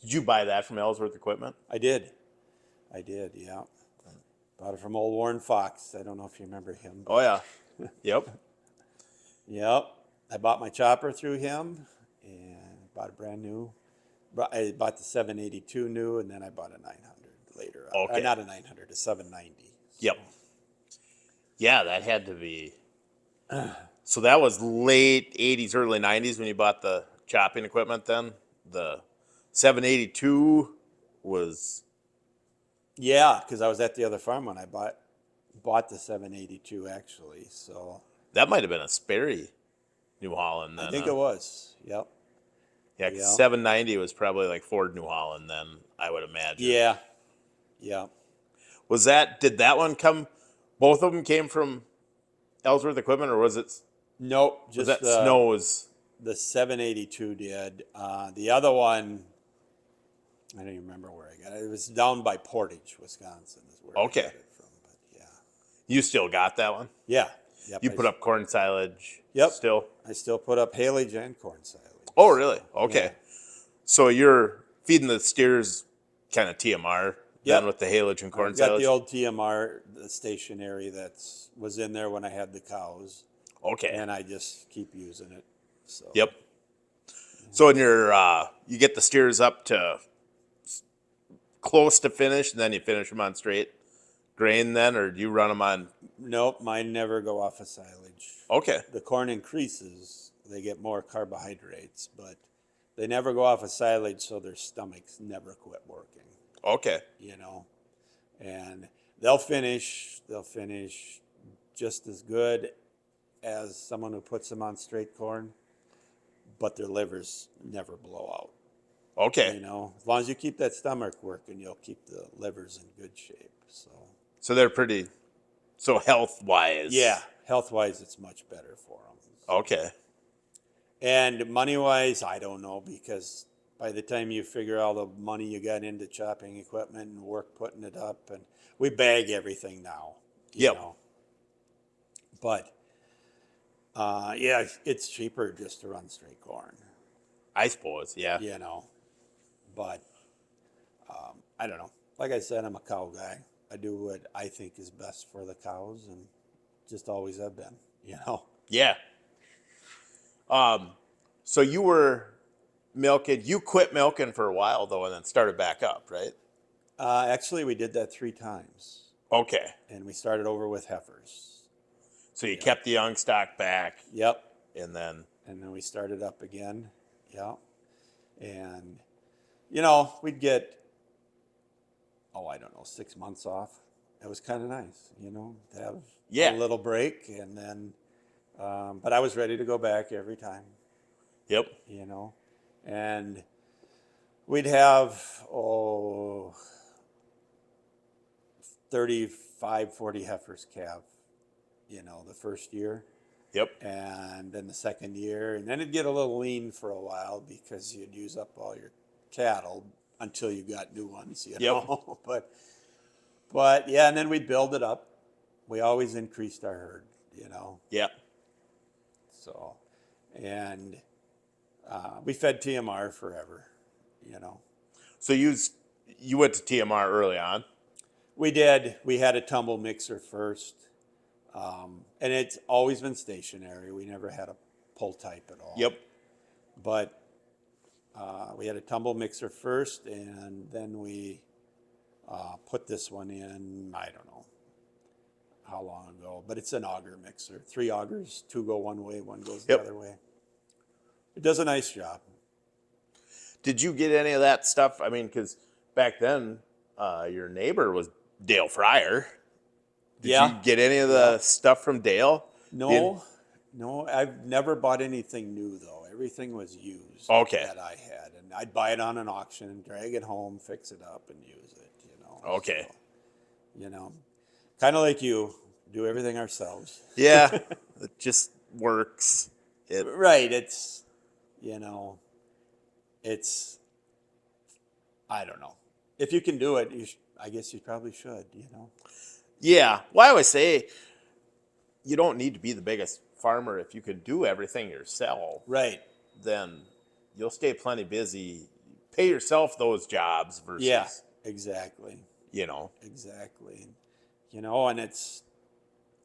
Did you buy that from Ellsworth Equipment?
I did, yeah. Bought it from old Warren Fox. I don't know if you remember him.
Oh, yeah. Yep.
Yep. I bought my chopper through him, and bought a brand new. I bought the 782 new, and then I bought a 900 later.
Okay.
Not a 900, a 790. So.
Yep. Yeah, that had to be. So that was late 80s, early 90s when you bought the chopping equipment then? The 782 was...
Yeah, because I was at the other farm when I bought the 782, actually. So
that might have been a Sperry New Holland then.
I think it was, yep.
Yeah, 790 was probably like Ford New Holland then, I would imagine.
Yeah.
Did that one come, both of them came from Ellsworth Equipment, or was it?
Nope,
just was that Snow's?
The 782 did. The other one, I don't even remember where I got it. It was down by Portage, Wisconsin, is where I got it from. But yeah.
You still got that one?
Yeah. Yep,
you put up corn silage?
Yep.
Still?
I still put up haylage and corn silage.
Oh, really? Okay.
Yeah.
So you're feeding the steers kind of TMR
Yep.
then with the haylage and corn
I've got
silage?
the old TMR, the stationary was in there when I had the cows,
Okay.
and I just keep using it. So.
Yep. So in your you get the steers up to close to finish, and then you finish them on straight grain then, or do you run them on?
Nope, mine never go off of silage.
Okay.
The corn increases, they get more carbohydrates, but they never go off of silage, so their stomachs never quit working,
Okay.
you know. And they'll finish just as good as someone who puts them on straight corn, but their livers never blow out.
Okay.
You know, as long as you keep that stomach working, you'll keep the livers in good shape.
So they're pretty. So health wise.
Yeah, health wise, it's much better for them.
Okay.
And money wise, I don't know, because by the time you figure all the money you got into chopping equipment and work putting it up, and we bag everything now. You
Yep.
know. But yeah, it's cheaper just to run straight corn.
I suppose. Yeah.
You know. But I don't know. Like I said, I'm a cow guy. I do what I think is best for the cows, and just always have been. You know.
Yeah. So you were milking. You quit milking for a while though, and then started back up, right?
Actually, we did that 3 times,
Okay.
and we started over with heifers.
So you kept the young stock back,
Yep.
and then.
And then we started up again. Yeah. And, you know, we'd get, I don't know, 6 months off. It was kind of nice, you know, to have
Yeah.
a little break. And then, but I was ready to go back every time,
Yep.
you know. And we'd have, 35, 40 heifers calve, you know, the first year.
Yep.
And then the second year, and then it'd get a little lean for a while because you'd use up all your cattle until you got new ones, you know. But yeah, and then we'd build it up. We always increased our herd, you know.
Yep.
So, and we fed TMR forever, you know.
So you went to TMR early on.
We did. We had a tumble mixer first. And it's always been stationary. We never had a pull type at all.
Yep.
But we had a tumble mixer first, and then we put this one in, I don't know how long ago, but it's an auger mixer. 3 augers, 2 go one way, 1 goes the other way. It does a nice job.
Did you get any of that stuff? I mean, because back then, your neighbor was Dale Fryer. Did you get any of the stuff from Dale?
No, I've never bought anything new though. Everything was used that I had, and I'd buy it on an auction, drag it home, fix it up, and use it. You know.
Okay.
So, you know, kind of like you, do everything ourselves.
Yeah, it just works.
Right. It's, you know, I don't know. If you can do it, I guess you probably should. You know.
Yeah. Well, I always say you don't need to be the biggest farmer. If you can do everything yourself,
right,
then you'll stay plenty busy. Pay yourself those jobs versus,
exactly.
You know,
exactly. You know, and it's,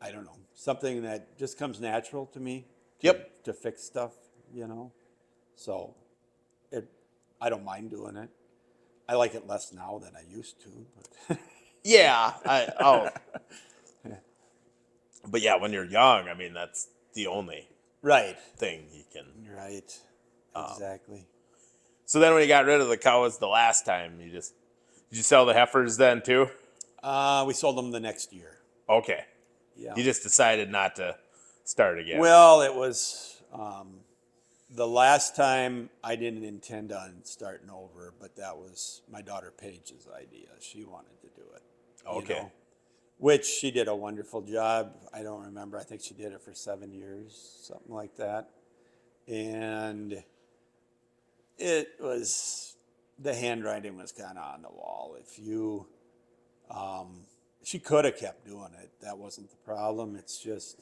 I don't know, something that just comes natural to me. To fix stuff, you know. So, I don't mind doing it. I like it less now than I used to. But
yeah, but yeah, when you're young, I mean, that's the only thing you can.
Right. Exactly.
So then, when you got rid of the cows the last time, did you sell the heifers then too?
We sold them the next year.
Okay.
Yeah.
You just decided not to start again.
Well, it was the last time I didn't intend on starting over, but that was my daughter Paige's idea. She wanted to do it.
Okay.
You know, which she did a wonderful job. I don't remember. I think she did it for 7 years, something like that. And it was, the handwriting was kind of on the wall. If you, she could have kept doing it. That wasn't the problem. It's just,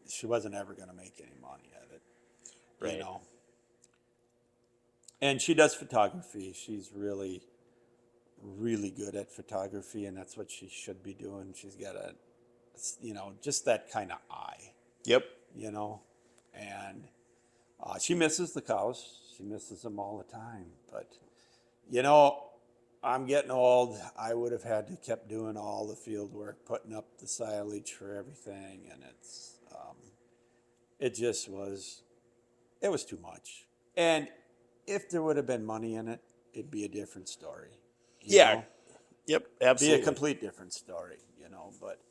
she wasn't ever going to make any money at it.
Right.
You know. And she does photography. She's really really good at photography, and that's what she should be doing. She's got a, just that kind of eye,
Yep.
And she misses the cows. She misses them all the time. But, I'm getting old. I would have had to kept doing all the field work, putting up the silage for everything, and it was too much. And if there would have been money in it, it'd be a different story.
Yeah.
Know?
Yep.
Be
Absolutely.
a complete different story, But,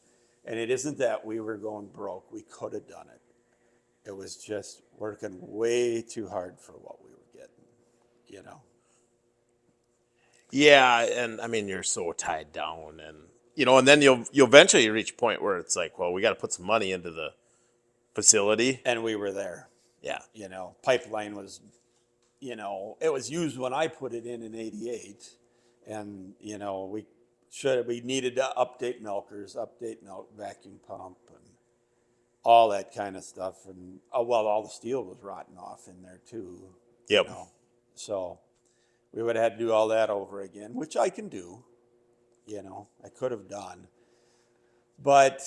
and it isn't that we were going broke. We could have done it. It was just working way too hard for what we were getting,
Yeah, and I mean you're so tied down, and and then you'll eventually reach a point where it's like, well, we got to put some money into the facility.
And we were there.
Yeah.
Pipeline was, it was used when I put it in '88, and we needed to update milkers, update milk vacuum pump, and all that kind of stuff, and all the steel was rotting off in there too.
Yep.
So we would have had to do all that over again, which I can do. I could have done, but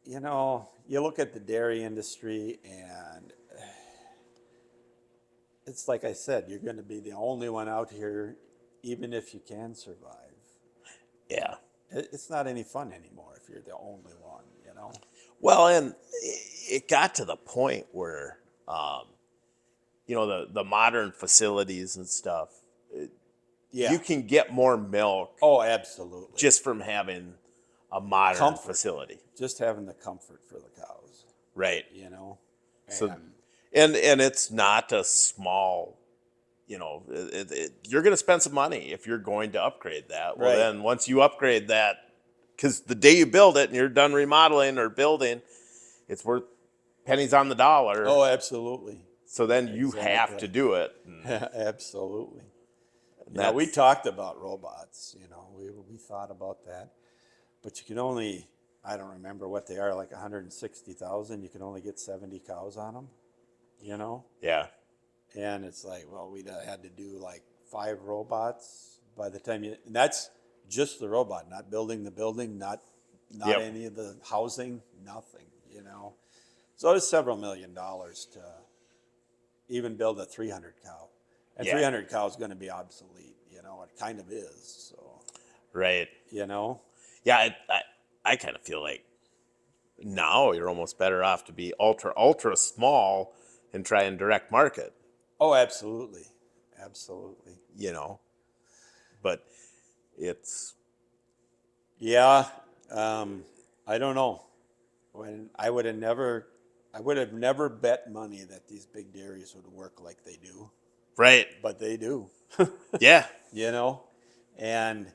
you look at the dairy industry, and it's like I said, you're going to be the only one out here, even if you can survive.
Yeah.
It's not any fun anymore if you're the only one.
Well, and it got to the point where, the modern facilities and stuff, you can get more milk.
Oh, absolutely.
Just from having a modern facility.
Just having the comfort for the cows.
Right. So,
and
and it's not a small, you're going to spend some money if you're going to upgrade that. Well, then once you upgrade that, because the day you build it and you're done remodeling or building, it's worth pennies on the dollar.
Oh, absolutely.
So then you have to do it.
Absolutely. Yeah, we talked about robots, we thought about that, but you can only, I don't remember what they are, like 160,000, you can only get 70 cows on them,
Yeah.
And it's like, well, we'd had to do like 5 robots by the time and that's just the robot, not building the building, not any of the housing, nothing, So it was several $1 million to even build a 300 cow. And 300 cow is going to be obsolete, it kind of is. So,
right.
Yeah,
I kind of feel like now you're almost better off to be ultra small and try and direct market.
Oh, absolutely. Absolutely.
But it's.
Yeah. I don't know. When I would have never bet money that these big dairies would work like they do.
Right.
But they do.
Yeah.
And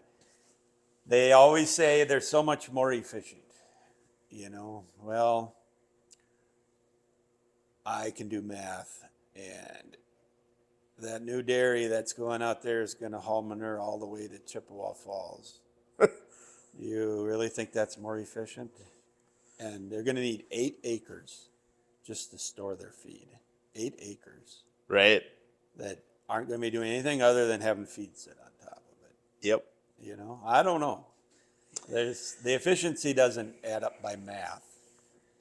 they always say they're so much more efficient. Well, I can do math, and that new dairy that's going out there is going to haul manure all the way to Chippewa Falls. You really think that's more efficient? And they're going to need 8 acres just to store their feed. 8 acres.
Right.
That aren't going to be doing anything other than having feed sit on top of it.
Yep.
I don't know. The efficiency doesn't add up by math.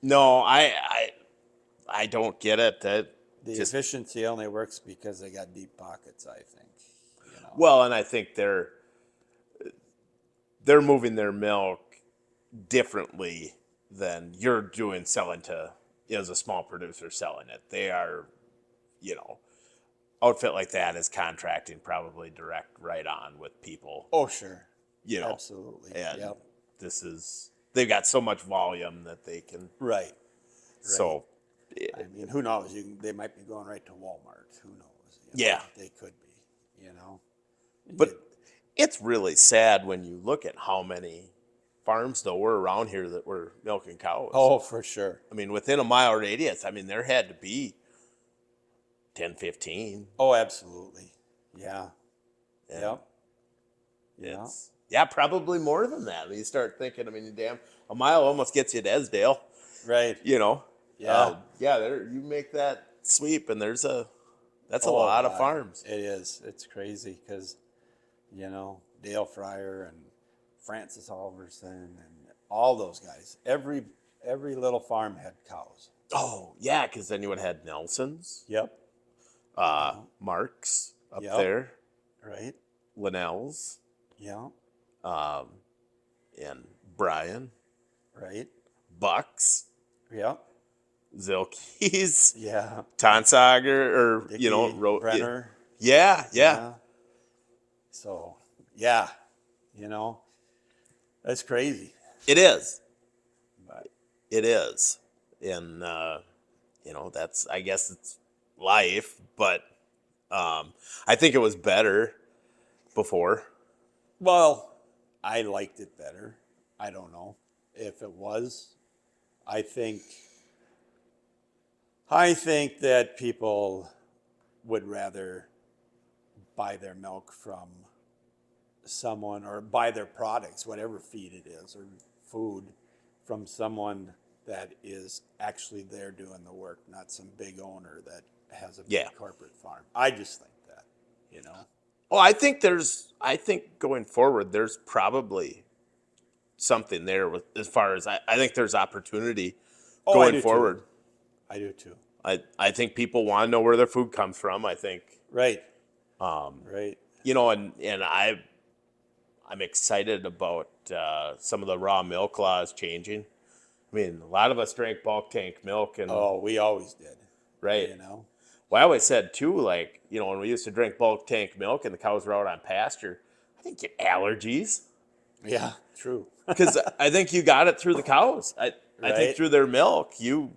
No, I don't get it.
The efficiency only works because they got deep pockets, I think.
Well, and I think they're moving their milk differently than you're doing selling to, as a small producer selling it. They are, outfit like that is contracting probably direct right on with people.
Oh, sure.
Absolutely. And
yep.
they've got so much volume that they can.
Right.
So.
I mean, who knows? They might be going right to Walmart. Who knows?
Yeah.
They could be,
But it's really sad when you look at how many farms, though, were around here that were milking cows.
Oh, for sure.
I mean, within a mile radius, there had to be 10, 15.
Oh, absolutely. Yeah.
And yep. Yeah, probably more than that. You start thinking, a mile almost gets you to Esdale.
Right.
Yeah.
You
make that sweep, and that's a lot of farms.
It is. It's crazy because, Dale Fryer and Francis Halverson and all those guys. Every little farm had cows.
Oh, yeah, because then you would have had Nelson's,
Yep.
Mark's up
Yep.
there,
Right.
Linnell's,
Yeah.
um, and Brian,
Right.
Bucks,
Yep.
Zilke's,
Yeah.
Tonsager, or,
Dickie,
Ro-
Brenner.
yeah.
Yeah. So, yeah, you know, that's crazy.
It is.
But
It is. And, I guess it's life, but I think it was better before.
well, I liked it better. I don't know if it was. I think I think that people would rather buy their milk from someone or buy their products, whatever feed it is or food, from someone that is actually there doing the work, not some big owner that has a big
Yeah.
corporate farm. I just think that, you know.
Oh, I think going forward, there's probably something there with as far as I think there's opportunity
Oh, I
going
do
forward.
too. I do too.
I think people want to know where their food comes from. I think,
Right. Right.
and I'm excited about some of the raw milk laws changing. I mean, a lot of us drank bulk tank milk, and
Oh, we always did.
right.
You know.
Well, I always said too, like, when we used to drink bulk tank milk and the cows were out on pasture, I didn't get allergies
Yeah. True.
because I think you got it through the cows. I think
Right.
through their milk, they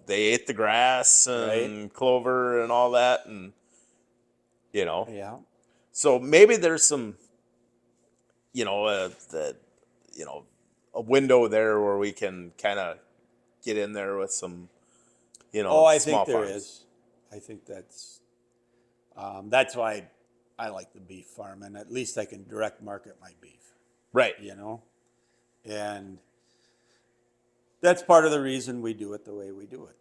ate the grass
Right.
and clover and all that, and
Yeah.
so maybe there's some, a window there where we can kind of get in there with some,
Oh, I
small
think there
farms.
is. I think that's why I like the beef farm, and at least I can direct market my beef,
Right.
you know? And that's part of the reason we do it the way we do it,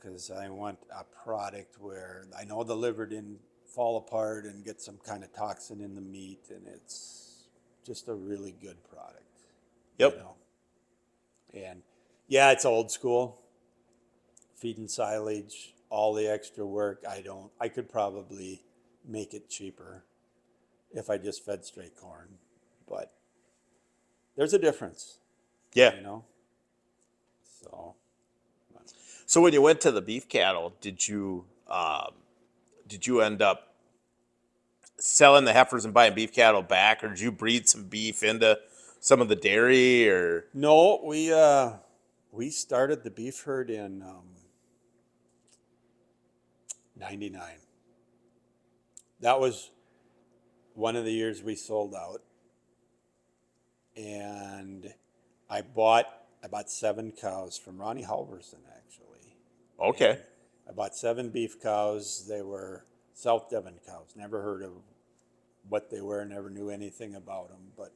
because I want a product where I know the liver didn't fall apart and get some kind of toxin in the meat, and it's just a really good product.
Yep.
And yeah, it's old school. Feeding silage, all the extra work. I could probably make it cheaper if I just fed straight corn. But there's a difference,
Yeah.
So
So when you went to the beef cattle, did you end up selling the heifers and buying beef cattle back, or did you breed some beef into some of the dairy, or
no, we started the beef herd in 99. That was one of the years we sold out. And I bought 7 cows from Ronnie Halverson, actually.
okay?
And I bought 7 beef cows. They were South Devon cows. Never heard of what they were, never knew anything about them. But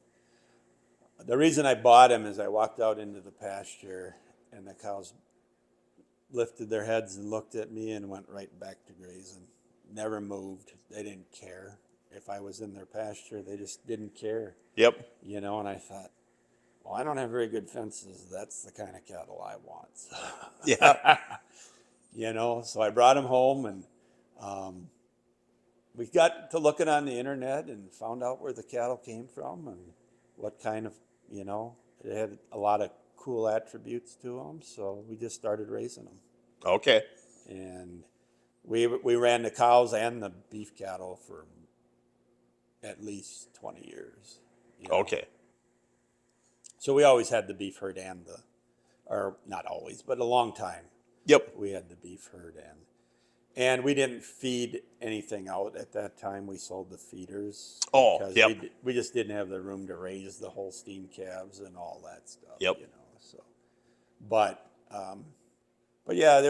the reason I bought them is I walked out into the pasture and the cows lifted their heads and looked at me and went right back to grazing. Never moved. They didn't care. If I was in their pasture, they just didn't care.
Yep.
And I thought, well, I don't have very good fences. That's the kind of cattle I want. So,
Yeah.
So I brought them home, and we got to looking on the internet and found out where the cattle came from and what kind of, it had a lot of cool attributes to them. So we just started raising them.
Okay.
And we ran the cows and the beef cattle for at least 20 years.
Okay.
So we always had the beef herd or not always, but a long time.
Yep.
We had the beef herd and we didn't feed anything out at that time. We sold the feeders.
Oh,
because
yep.
we just didn't have the room to raise the Holstein calves and all that stuff.
Yep.
So, but yeah,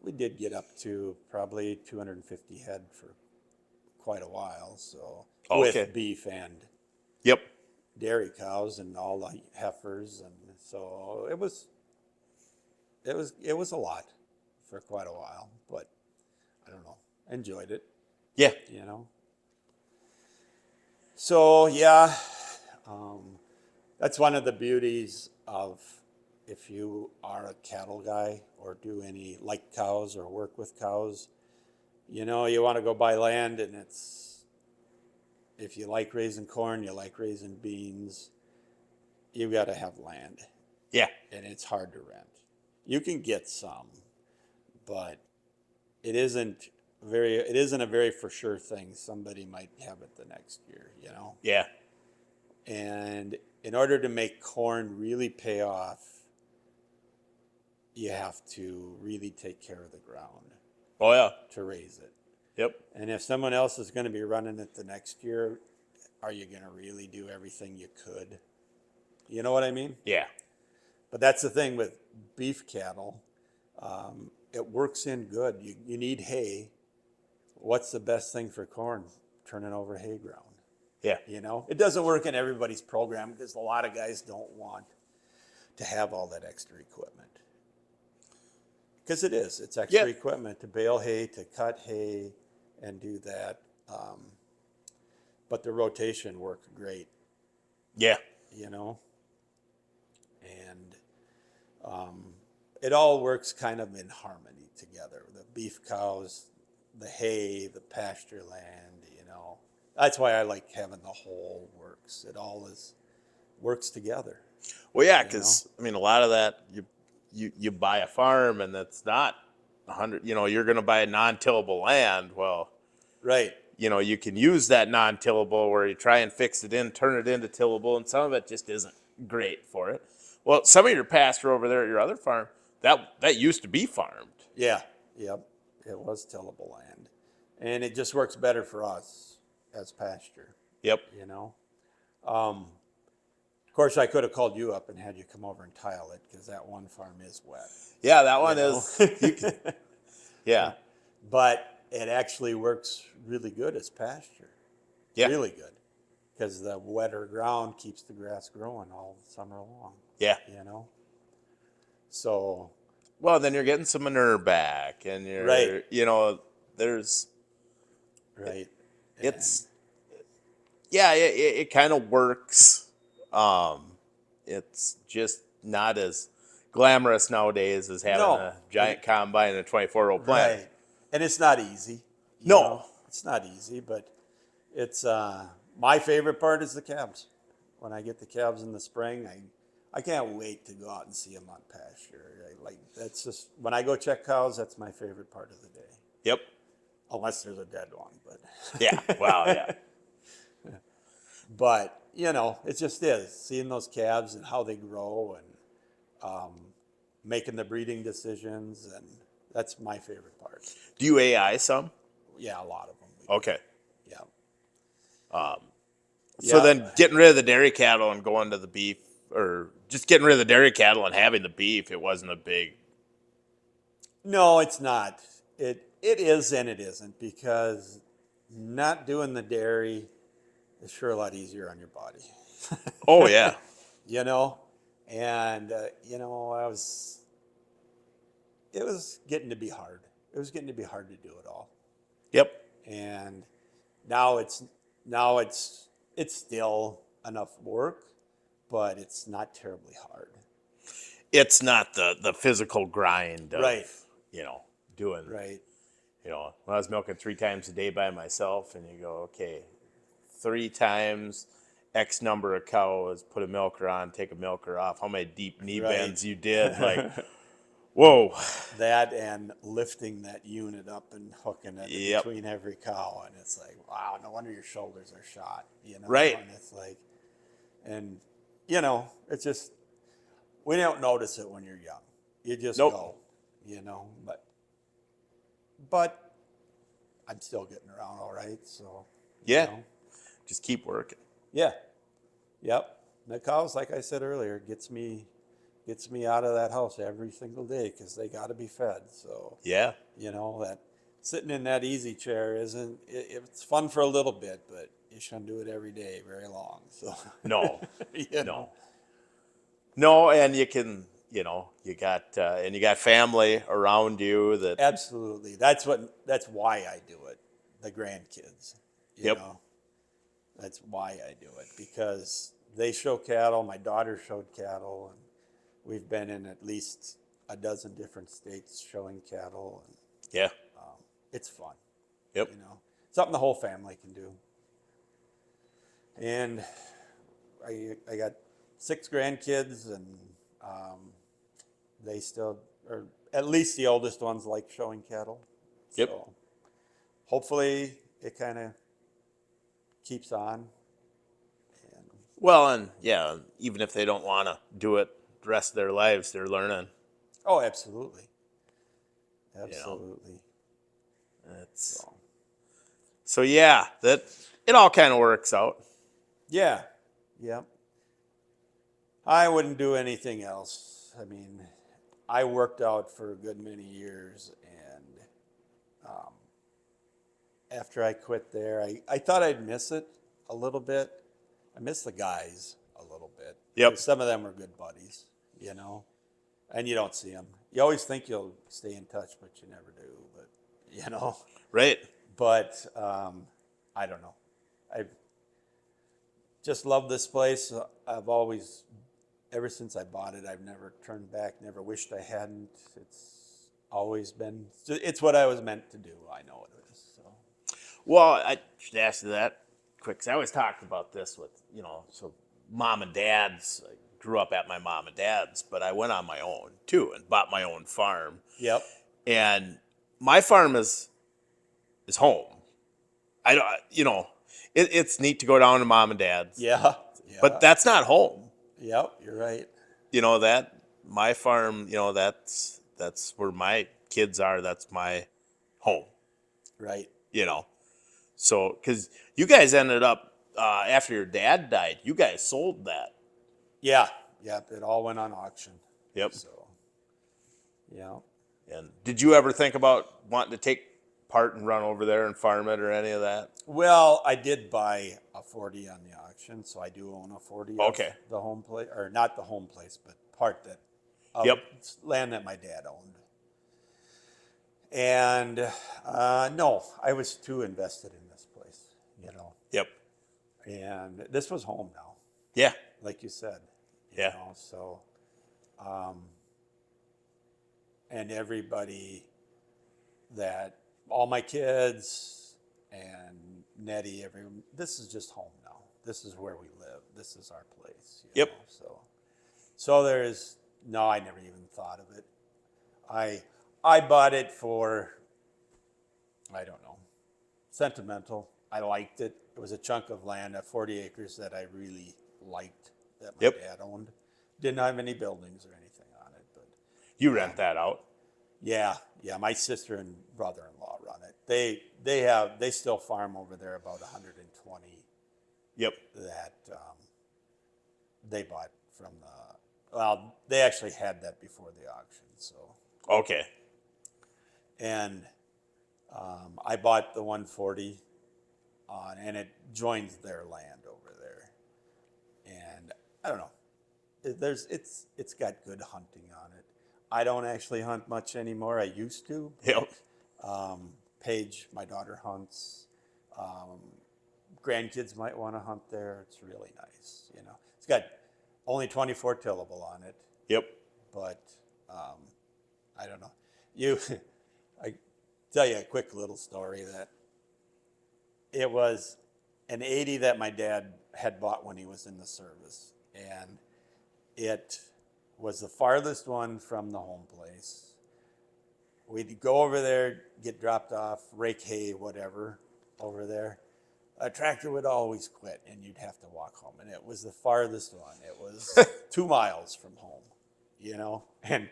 we did get up to probably 250 head for quite a while. So
Okay.
with beef and
Yep.
dairy cows and all the heifers, and so it was a lot for quite a while, but I don't know, enjoyed it.
Yeah.
So yeah, that's one of the beauties of if you are a cattle guy or do any like cows or work with cows. You know, you want to go buy land, and it's if you like raising corn, you like raising beans, you got to have land,
Yeah.
and it's hard to rent. You can get some, but it isn't a very for sure thing. Somebody might have it the next year, you know.
Yeah.
And in order to make corn really pay off, you have to really take care of the ground
Oh yeah.
to raise it.
Yep.
And if someone else is going to be running it the next year, are you going to really do everything you could? You know what I mean?
Yeah.
But that's the thing with beef cattle. It works in good. You need hay. What's the best thing for corn? Turning over hay ground.
Yeah.
You know, it doesn't work in everybody's program because a lot of guys don't want to have all that extra equipment. Because it's extra equipment to bale hay, to cut hay, and do that. But the rotation worked great,
Yeah.
you know, and it all works kind of in harmony together. The beef cows, the hay, the pasture land, you know. That's why I like having the whole works. It all works together.
Well, yeah, because I mean, a lot of that you buy a farm and that's not 100. You know, you're going to buy a non-tillable land. Well,
Right.
you know, you can use that non-tillable where you try and fix it in, turn it into tillable, and some of it just isn't great for it. Well, some of your pasture over there at your other farm that used to be farmed.
Yeah. Yep. It was tillable land, and it just works better for us as pasture.
Yep.
You know. Of course, I could have called you up and had you come over and tile it because that one farm is wet.
Yeah, that one
You know?
is. Yeah.
But it actually works really good as pasture.
Yeah.
Really good. Because the wetter ground keeps the grass growing all summer long.
Yeah.
You know? So.
Well, then you're getting some manure back, and you're,
Right.
you know, there's.
Right.
It's. Yeah, it kind of works. It's just not as glamorous nowadays as having a giant combine and a 24-row plant.
Right. And it's not easy. You
No.
know? It's not easy, but it's my favorite part is the calves. When I get the calves in the spring, I can't wait to go out and see them on pasture. That's just when I go check cows, that's my favorite part of the day.
Yep.
Unless there's a dead one, but
Yeah. Wow. Yeah.
but you know, it just is seeing those calves and how they grow and making the breeding decisions, and that's my favorite part.
Do you AI some?
Yeah, a lot of them.
Okay.
Yeah.
So
Yeah.
then getting rid of the dairy cattle and going to the beef, or just getting rid of the dairy cattle and having the beef, it wasn't a big.
No, it's not. It is and it isn't, because not doing the dairy is sure a lot easier on your body.
Oh yeah.
You know, and you know, it was getting to be hard. It was getting to be hard to do it all.
Yep.
And now it's still enough work, but it's not terribly hard.
It's not the physical grind of,
Right.
you know, doing.
Right.
You know, when I was milking 3 times a day by myself, and you go, okay, 3 times X number of cows, put a milker on, take a milker off, how many deep knee
Right.
bends you did, like, whoa.
That and lifting that unit up and hooking it
Yep.
between every cow, and it's like, wow, no wonder your shoulders are shot, you know?
Right.
And it's like, and you know, it's just, we don't notice it when you're young. You just
Nope.
go, you know, but I'm still getting around all right, so.
Yeah.
You know.
Just keep working.
Yeah. Yep. The cows, like I said earlier, gets me out of that house every single day because they got to be fed. So,
Yeah.
you know, that sitting in that easy chair it's fun for a little bit, but you shouldn't do it every day very long. So,
No.
you know.
No, and you can, you know, you got family around you that.
Absolutely. That's why I do it. The grandkids, you
Yep.
know. That's why I do it, because they show cattle. My daughter showed cattle, and we've been in at least a dozen different states showing cattle. And,
Yeah.
it's fun,
Yep.
something the whole family can do. And I got 6 grandkids, and they still, or at least the oldest ones, like showing cattle.
Yep.
So hopefully it kind of keeps on. And
Well, and yeah, even if they don't want to do it the rest of their lives, they're learning.
oh, absolutely,
You know,
absolutely.
it's
So
so yeah, that it all kind of works out.
yeah, yeah. I wouldn't do anything else. I mean, I worked out for a good many years, and after I quit there, I thought I'd miss it a little bit. I miss the guys a little bit.
Yep.
'Cause some of them are good buddies, and you don't see them. You always think you'll stay in touch, but you never do. But
Right.
but I don't know. I just love this place. I've always, ever since I bought it, I've never turned back. Never wished I hadn't. It's always been. It's what I was meant to do. I know it is. So.
Well, I should ask you that quick, 'cause I always talked about this with, so mom and dad's. I grew up at my mom and dad's, but I went on my own too and bought my own farm.
Yep.
And my farm is home. I don't, it's neat to go down to mom and dad's,
Yeah. Yeah.
but that's not home.
Yep. You're right.
That my farm, that's where my kids are. That's my home.
Right.
So, because you guys ended up, after your dad died, you guys sold that.
Yeah. Yep. It all went on auction.
Yep.
So. Yeah.
And did you ever think about wanting to take part and run over there and farm it or any of that?
Well, I did buy a 40 on the auction, so I do own a 40
Okay.
of the home place, or not the home place, but part that of
Yep.
land that my dad owned. And no, I was too invested in this place,
Yep.
and this was home now,
Yeah.
like you said.
Yeah.
So, and everybody all my kids and Nettie, everyone, this is just home now. This is where we live. This is our place.
Yep.
So no, I never even thought of it. I bought it for, I don't know, sentimental. I liked it. It was a chunk of land, 40 acres that I really liked, that my
Yep.
dad owned. Didn't have any buildings or anything on it, but
You rent that out.
yeah. My sister and brother-in-law run it. They still farm over there, about 120
Yep.
that they bought from they actually had that before the auction. So,
Okay.
and I bought the 140 and it joins their land over there. And I don't know, it's got good hunting on it. I don't actually hunt much anymore. I used to.
Yep.
Paige, my daughter, hunts. Grandkids might want to hunt there. It's really nice. It's got only 24 tillable on it,
Yep.
but I don't know. I tell you a quick little story that it was an 80 that my dad had bought when he was in the service, and it was the farthest one from the home place. We'd go over there, get dropped off, rake hay, whatever, over there. A tractor would always quit, and you'd have to walk home. And it was the farthest one. It was 2 miles from home, And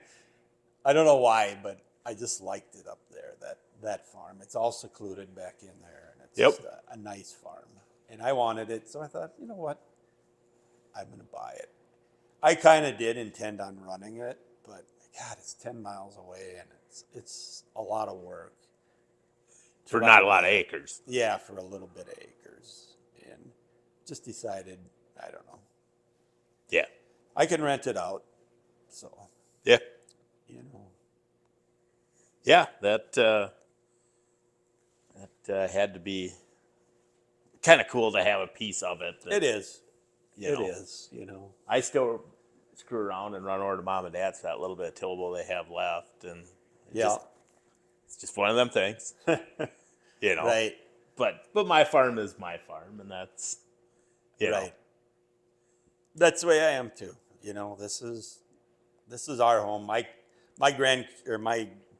I don't know why, but I just liked it up there, that farm. It's all secluded back in there, and it's
Yep.
just a nice farm. And I wanted it, so I thought, you know what? I'm going to buy it. I kind of did intend on running it, but God, it's 10 miles away, and it's a lot of work.
For not a lot of acres.
Yeah, for a little bit of acres. And just decided, I don't know.
Yeah.
I can rent it out, so,
Yeah. Yeah, that had to be kind of cool to have a piece of it.
It is.
You know.
It is, you know.
I still screw around and run over to mom and dad's for that little bit of tillable they have left, and
Yeah.
it's just one of them things, you know.
Right.
But my farm is my farm, and that's you know.
Right. That's the way I am too. You know, this is our home. My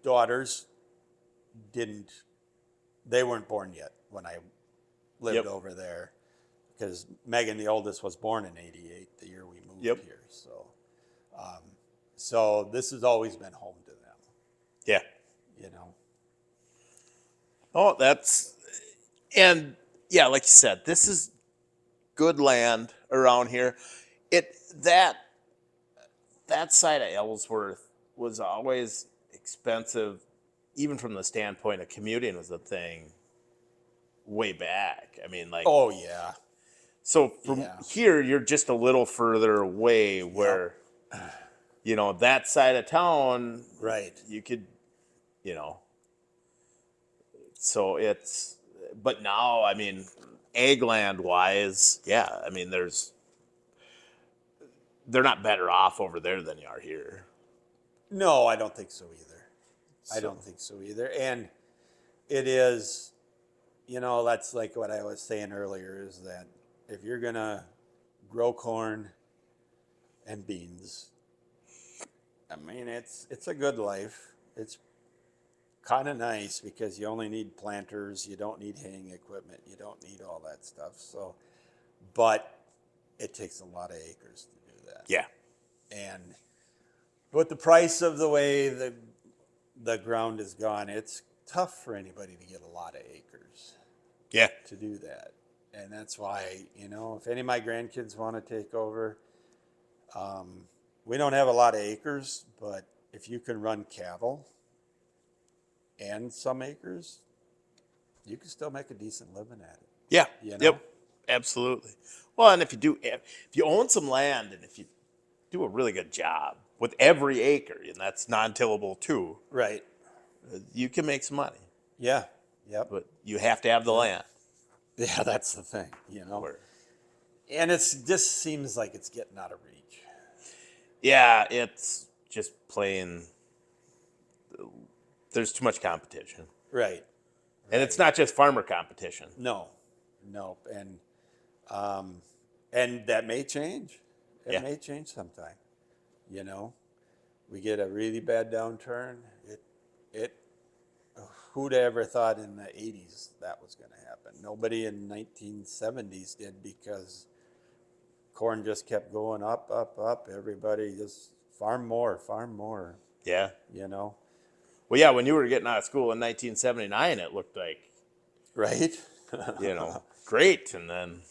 daughters they weren't born yet when I lived
Yep.
over there, because Megan, the oldest, was born in '88, the year we moved
Yep.
here. So this has always been home to them.
Yeah.
You know.
Oh, and yeah, like you said, this is good land around here. That side of Ellsworth was always expensive, even from the standpoint of commuting was a thing way back. I mean, like,
Oh yeah.
so from
Yeah.
here, you're just a little further away where, you know, that side of town,
Right.
you could, you know, so but now, I mean, ag land wise, yeah, I mean, they're not better off over there than you are here.
No, I don't think so either. I
So-
don't think so either. And it is, you know, that's like what I was saying earlier, is that if you're going to grow corn and beans, I mean, it's a good life. It's kind of nice because you only need planters, you don't need haying equipment, you don't need all that stuff. So, but it takes a lot of acres to do that.
Yeah.
And with the price of the way the ground is gone, it's tough for anybody to get a lot of acres
Yeah.
to do that. And that's why, you know, if any of my grandkids want to take over, we don't have a lot of acres, but if you can run cattle and some acres, you can still make a decent living at it.
Yeah.
You know?
Yep. Absolutely. Well, and if you own some land and if you do a really good job with every acre, and that's non-tillable too,
Right.
you can make some money.
Yeah. Yep.
But you have to have the land.
Yeah, that's the thing, you know.
Where-
And it's just seems like it's getting out of reach.
Yeah, it's just plain. There's too much competition,
Right.
and it's not just farmer competition.
No. And that may change. It
Yeah.
may change sometime. You know, we get a really bad downturn. Who'd ever thought in the 80s that was going to happen? Nobody in 1970s did, because corn just kept going up, up, up. Everybody just farm more,
Yeah.
you know.
Well, yeah. When you were getting out of school in 1979, it looked like,
Right?
you know, great, and then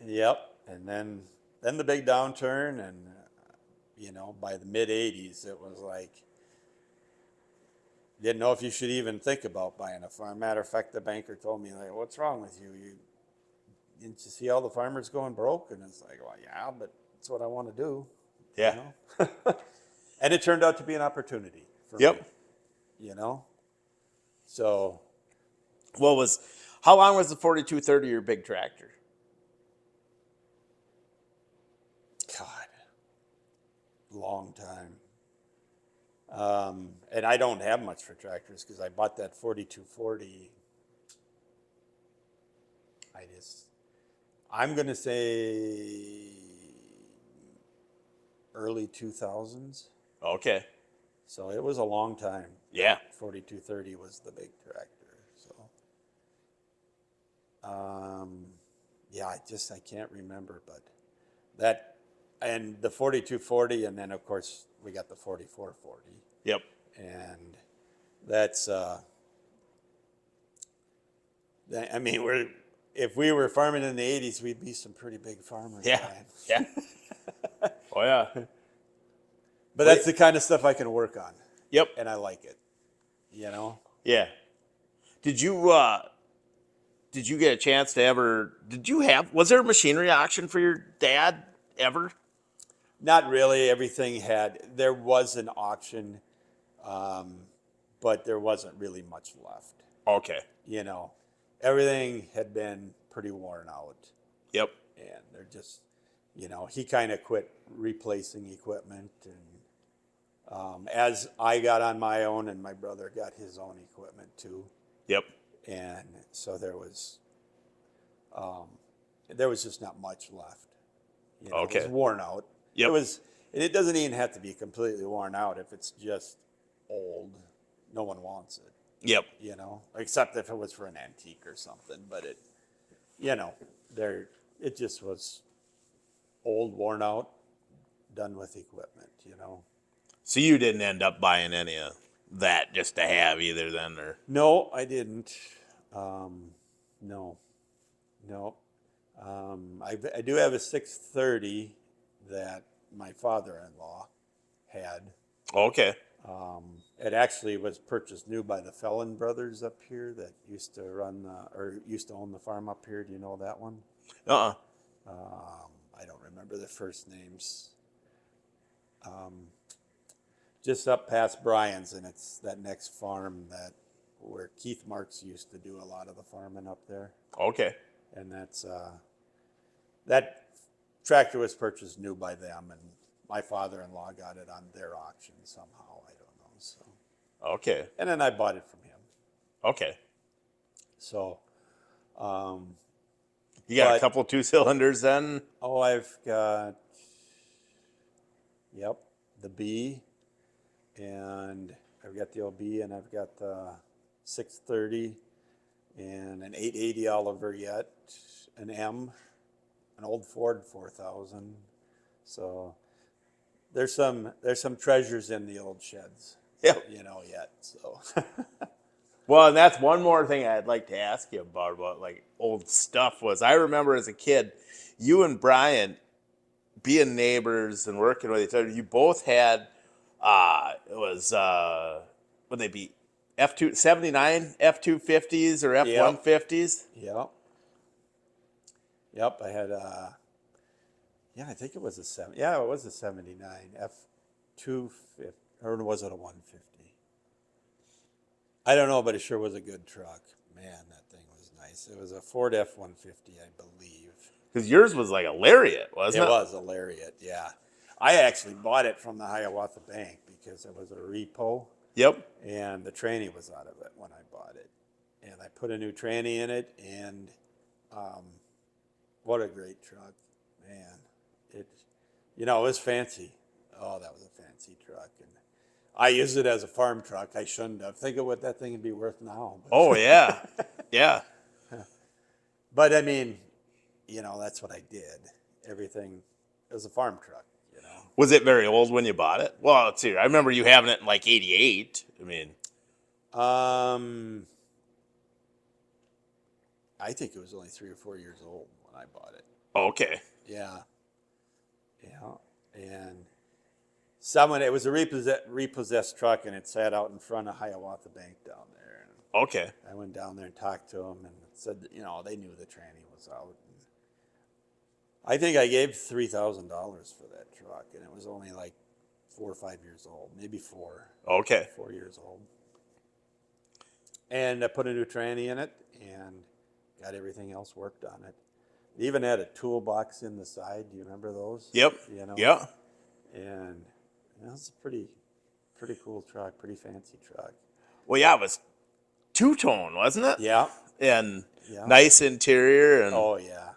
Yep. And then the big downturn, and you know, by the mid 80s, it was like, didn't know if you should even think about buying a farm. Matter of fact, the banker told me, like, what's wrong with you? Didn't you see all the farmers going broke? And it's like, well, yeah, but that's what I want to do.
yeah.
You know? And it turned out to be an opportunity for
Yep.
me. You know? So,
How long was the 4230 your big tractor?
God, long time. And I don't have much for tractors because I bought that 4240. I'm going to say early 2000s.
Okay.
So it was a long time.
Yeah.
4230 was the big tractor. So, yeah, I can't remember, but that, and the 4240, and then of course we got the 4440.
Yep.
And that's, I mean, if we were farming in the 80s, we'd be some pretty big farmers.
Yeah.
Brian.
Yeah. Oh yeah.
But that's the kind of stuff I can work on,
Yep.
and I like it. You know?
Yeah. Did you get a chance to was there a machinery auction for your dad ever?
Not really. There was an auction, but there wasn't really much left.
Okay.
You know, everything had been pretty worn out.
Yep.
And they're just, he kind of quit replacing equipment. And as I got on my own, and my brother got his own equipment too.
Yep.
And so there was just not much left.
Okay.
It was worn out.
Yep.
And it doesn't even have to be completely worn out. If it's just old, no one wants it.
Yep.
Except if it was for an antique or something. But it just was old, worn out, done with equipment.
So you didn't end up buying any of that just to have either then, or?
No, I didn't. No. I do have a 630 that my father-in-law had.
Okay.
It actually was purchased new by the Fellon brothers up here that used to own the farm up here. Do you know that one?
Uh-uh.
I don't remember the first names. Just up past Bryan's, and it's that next farm where Keith Marks used to do a lot of the farming up there.
Okay.
And that tractor was purchased new by them, and my father-in-law got it on their auction somehow. I don't know. So.
Okay.
And then I bought it from him.
Okay.
So.
You got a couple 2-cylinders then?
Oh, I've got. Yep, the B, and I've got the OB, and I've got the 630, and an 880 Oliver yet, an M, an old Ford 4000. So there's some treasures in the old sheds.
Yep.
Yet. So.
Well, and that's one more thing I'd like to ask you about like old stuff was I remember as a kid, you and Brian being neighbors and working with each other, you both had would they be F279 F250s or F150s?
Yep. Yep, I had I think it was a 79 F250, or was it a 150? I don't know, but it sure was a good truck. Man, that thing was nice. It was a Ford F-150, I believe.
Because yours was like a Lariat, wasn't it?
It was a Lariat, yeah. I actually bought it from the Hiawatha Bank because it was a repo.
Yep.
And the tranny was out of it when I bought it. And I put a new tranny in it, and what a great truck. Man, it was fancy. Oh, that was a fancy truck. And I used it as a farm truck. I shouldn't have. Think of what that thing would be worth now.
Oh, yeah. Yeah.
But, I mean, that's what I did. Everything, it was a farm truck,
Was it very old when you bought it? Well, let's see. I remember you having it in like 88. I mean.
I think it was only 3 or 4 years old when I bought it.
Okay.
Yeah. And it was a repossessed truck, and it sat out in front of Hiawatha Bank down there. And
okay.
I went down there and talked to them and said, they knew the tranny was out. And I think I gave $3,000 for that truck, and it was only like 4 or 5 years old, maybe 4.
Okay.
4 years old. And I put a new tranny in it and got everything else worked on it. It even had a toolbox in the side. Do you remember those?
Yep. Yeah.
And it was a pretty cool truck, pretty fancy truck.
Well, yeah, it was two-tone, wasn't it?
Yeah.
And nice interior. And
oh, yeah.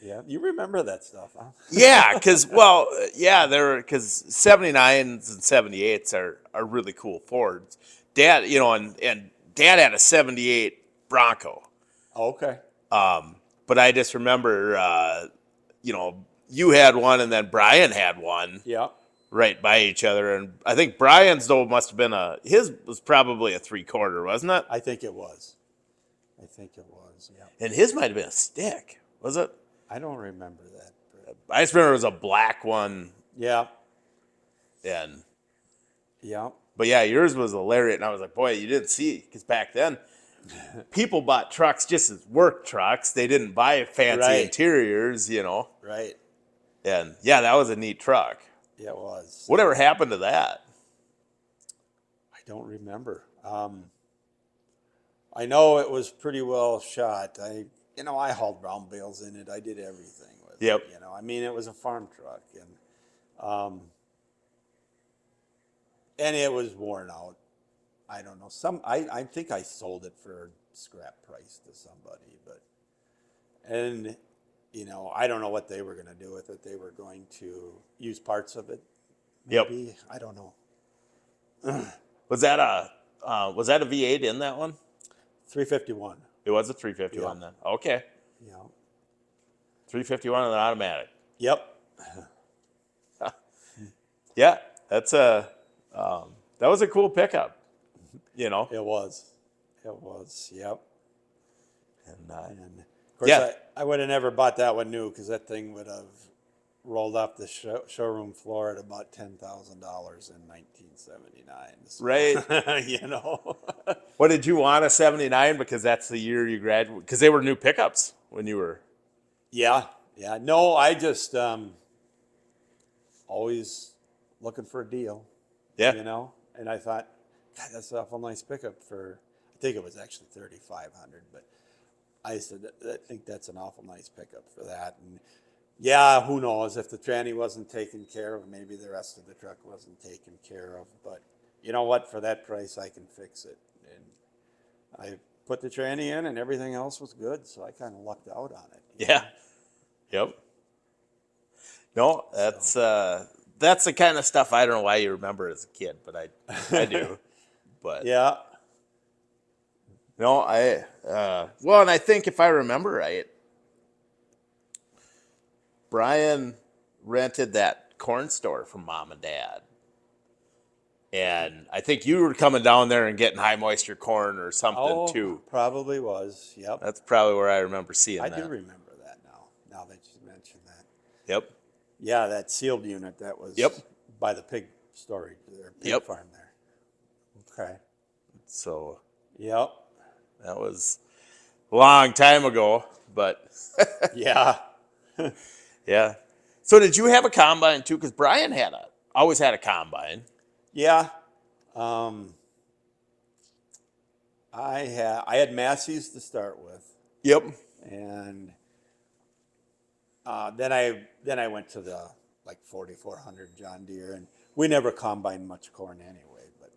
Yeah. You remember that stuff, huh?
yeah, because 79s and 78s are really cool Fords. Dad, and Dad had a 78 Bronco.
Okay.
But I just remember, you had one and then Brian had one.
Yeah.
Right by each other. And I think Brian's, though, must have been his was probably a 3/4, wasn't it?
I think it was, yeah.
And his might have been a stick, was it?
I don't remember that.
I just remember it was a black one.
Yeah.
And
yeah.
But yeah, yours was a Lariat, and I was like, boy, you didn't see, because back then, people bought trucks just as work trucks. They didn't buy fancy interiors,
Right.
And yeah, that was a neat truck.
Yeah, it was.
Whatever happened to that?
I don't remember. I know it was pretty well shot. I hauled brown bales in it. I did everything with
Yep.
it. I mean, it was a farm truck, and it was worn out. I don't know. I think I sold it for scrap price to somebody, and I don't know what they were going to do with it. They were going to use parts of it. Maybe.
Yep.
I don't know.
Was that a V8 in that one?
351.
It was a 351
Yeah.
then. Okay.
Yeah.
351 and an automatic.
Yep.
Yeah, that's that was a cool pickup.
It was. Yep.
And
And of course, I would have never bought that one new because that thing would have rolled off the showroom floor at about $10,000 in 1979. So,
right. What did you want, a 79? Because that's the year you graduated. Because they were new pickups when you were.
Yeah. No, I just always looking for a deal.
Yeah.
And I thought, God, that's an awful nice pickup for. I think it was actually 3,500, but I said, I think that's an awful nice pickup for that. And yeah, who knows if the tranny wasn't taken care of, maybe the rest of the truck wasn't taken care of. But you know what? For that price, I can fix it. And I put the tranny in, and everything else was good. So I kind of lucked out on it.
Yeah. Yep. No, that's the kind of stuff I don't know why you remember as a kid, but I do. But
Yeah.
no, well, and I think if I remember right, Brian rented that corn store from Mom and Dad. And I think you were coming down there and getting high moisture corn or something too.
Probably was. Yep.
That's probably where I remember seeing that.
I do remember that now that you mentioned that.
Yep.
Yeah, that sealed unit that was by the pig storage there, pig farm there. Okay.
So
Yep.
that was a long time ago, but
Yeah.
yeah. So did you have a combine too? Because Brian always had a combine.
Yeah. I had Massey's to start with,
Yep.
and then I went to the 4400 John Deere, and we never combined much corn anyway. But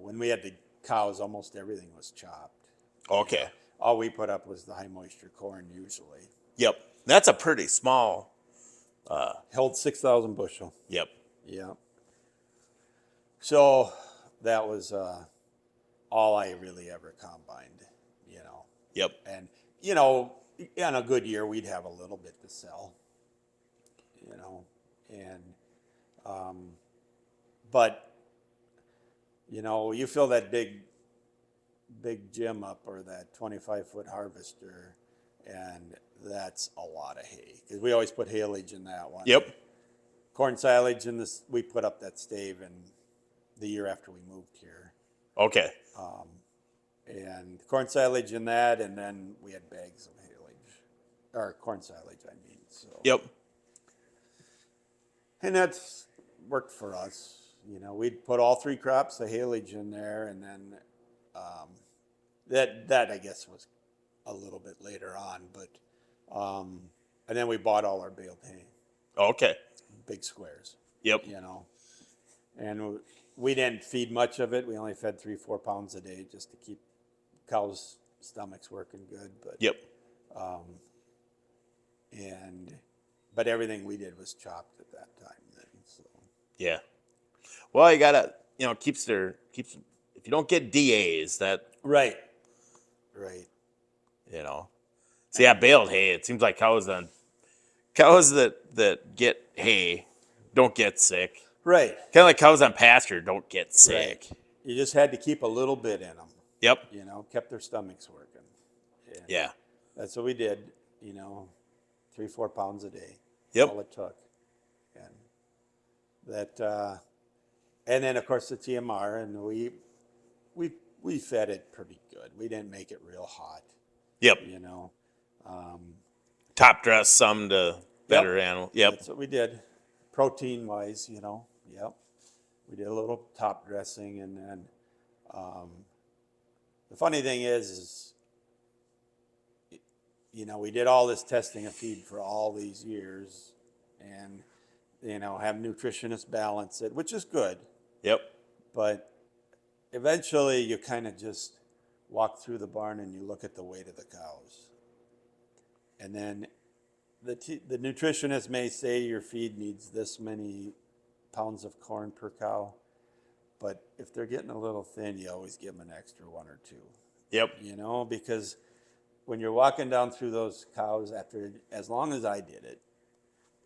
when we had the cows, almost everything was chopped.
Okay.
All we put up was the high moisture corn usually.
Yep. That's a pretty small.
Held 6,000 bushel.
Yep.
Yeah. So that was all I really ever combined,
Yep.
And in a good year we'd have a little bit to sell, and but you fill that big gym up or that 25-foot harvester, and that's a lot of hay because we always put haylage in that one.
Yep.
Corn silage in this. We put up that stave in the year after we moved here.
Okay.
And corn silage in that, and then we had bags of haylage, or corn silage, I mean. So.
Yep.
And that's worked for us. We'd put all 3 crops of haylage in there, and then that I guess was a little bit later on, but and then we bought all our baled hay.
Okay.
Big squares.
Yep.
And we didn't feed much of it. We only fed 3-4 pounds a day just to keep cows' stomachs working good. But
Yep.
But everything we did was chopped at that time then. So
Yeah. Well, you gotta, keeps if you don't get DAs, that
right.
So yeah, baled hay. It seems like cows that get hay don't get sick.
Right.
Kind of like cows on pasture don't get sick.
Right. You just had to keep a little bit in them.
Yep.
Kept their stomachs working. And
Yeah.
That's what we did. 3-4 pounds a day.
Yep.
All it took. And that, and then of course the TMR, and we fed it pretty good. We didn't make it real hot.
Yep. Top dress some to better animal. Yep.
That's what we did. Protein wise, Yep. We did a little top dressing, and then the funny thing is we did all this testing of feed for all these years, and have nutritionists balance it, which is good.
Yep.
But eventually, you kind of just walk through the barn and you look at the weight of the cows, and then the nutritionist may say your feed needs this many pounds of corn per cow, but if they're getting a little thin, you always give them an extra 1 or 2.
Yep.
Because when you're walking down through those cows, as long as I did it,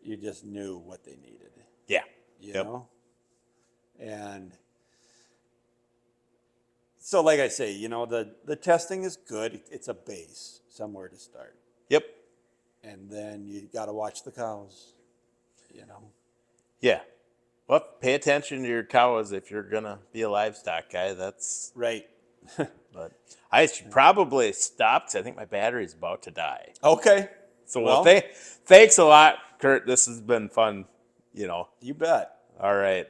you just knew what they needed.
Yeah.
You know? And so, like I say, the testing is good. It's a base, somewhere to start.
Yep.
And then you got to watch the cows,
Yeah. Well, pay attention to your cows if you're going to be a livestock guy. That's
right.
But I should probably stop because I think my battery's about to die.
Okay.
So, thanks a lot, Kurt. This has been fun,
You bet.
All right.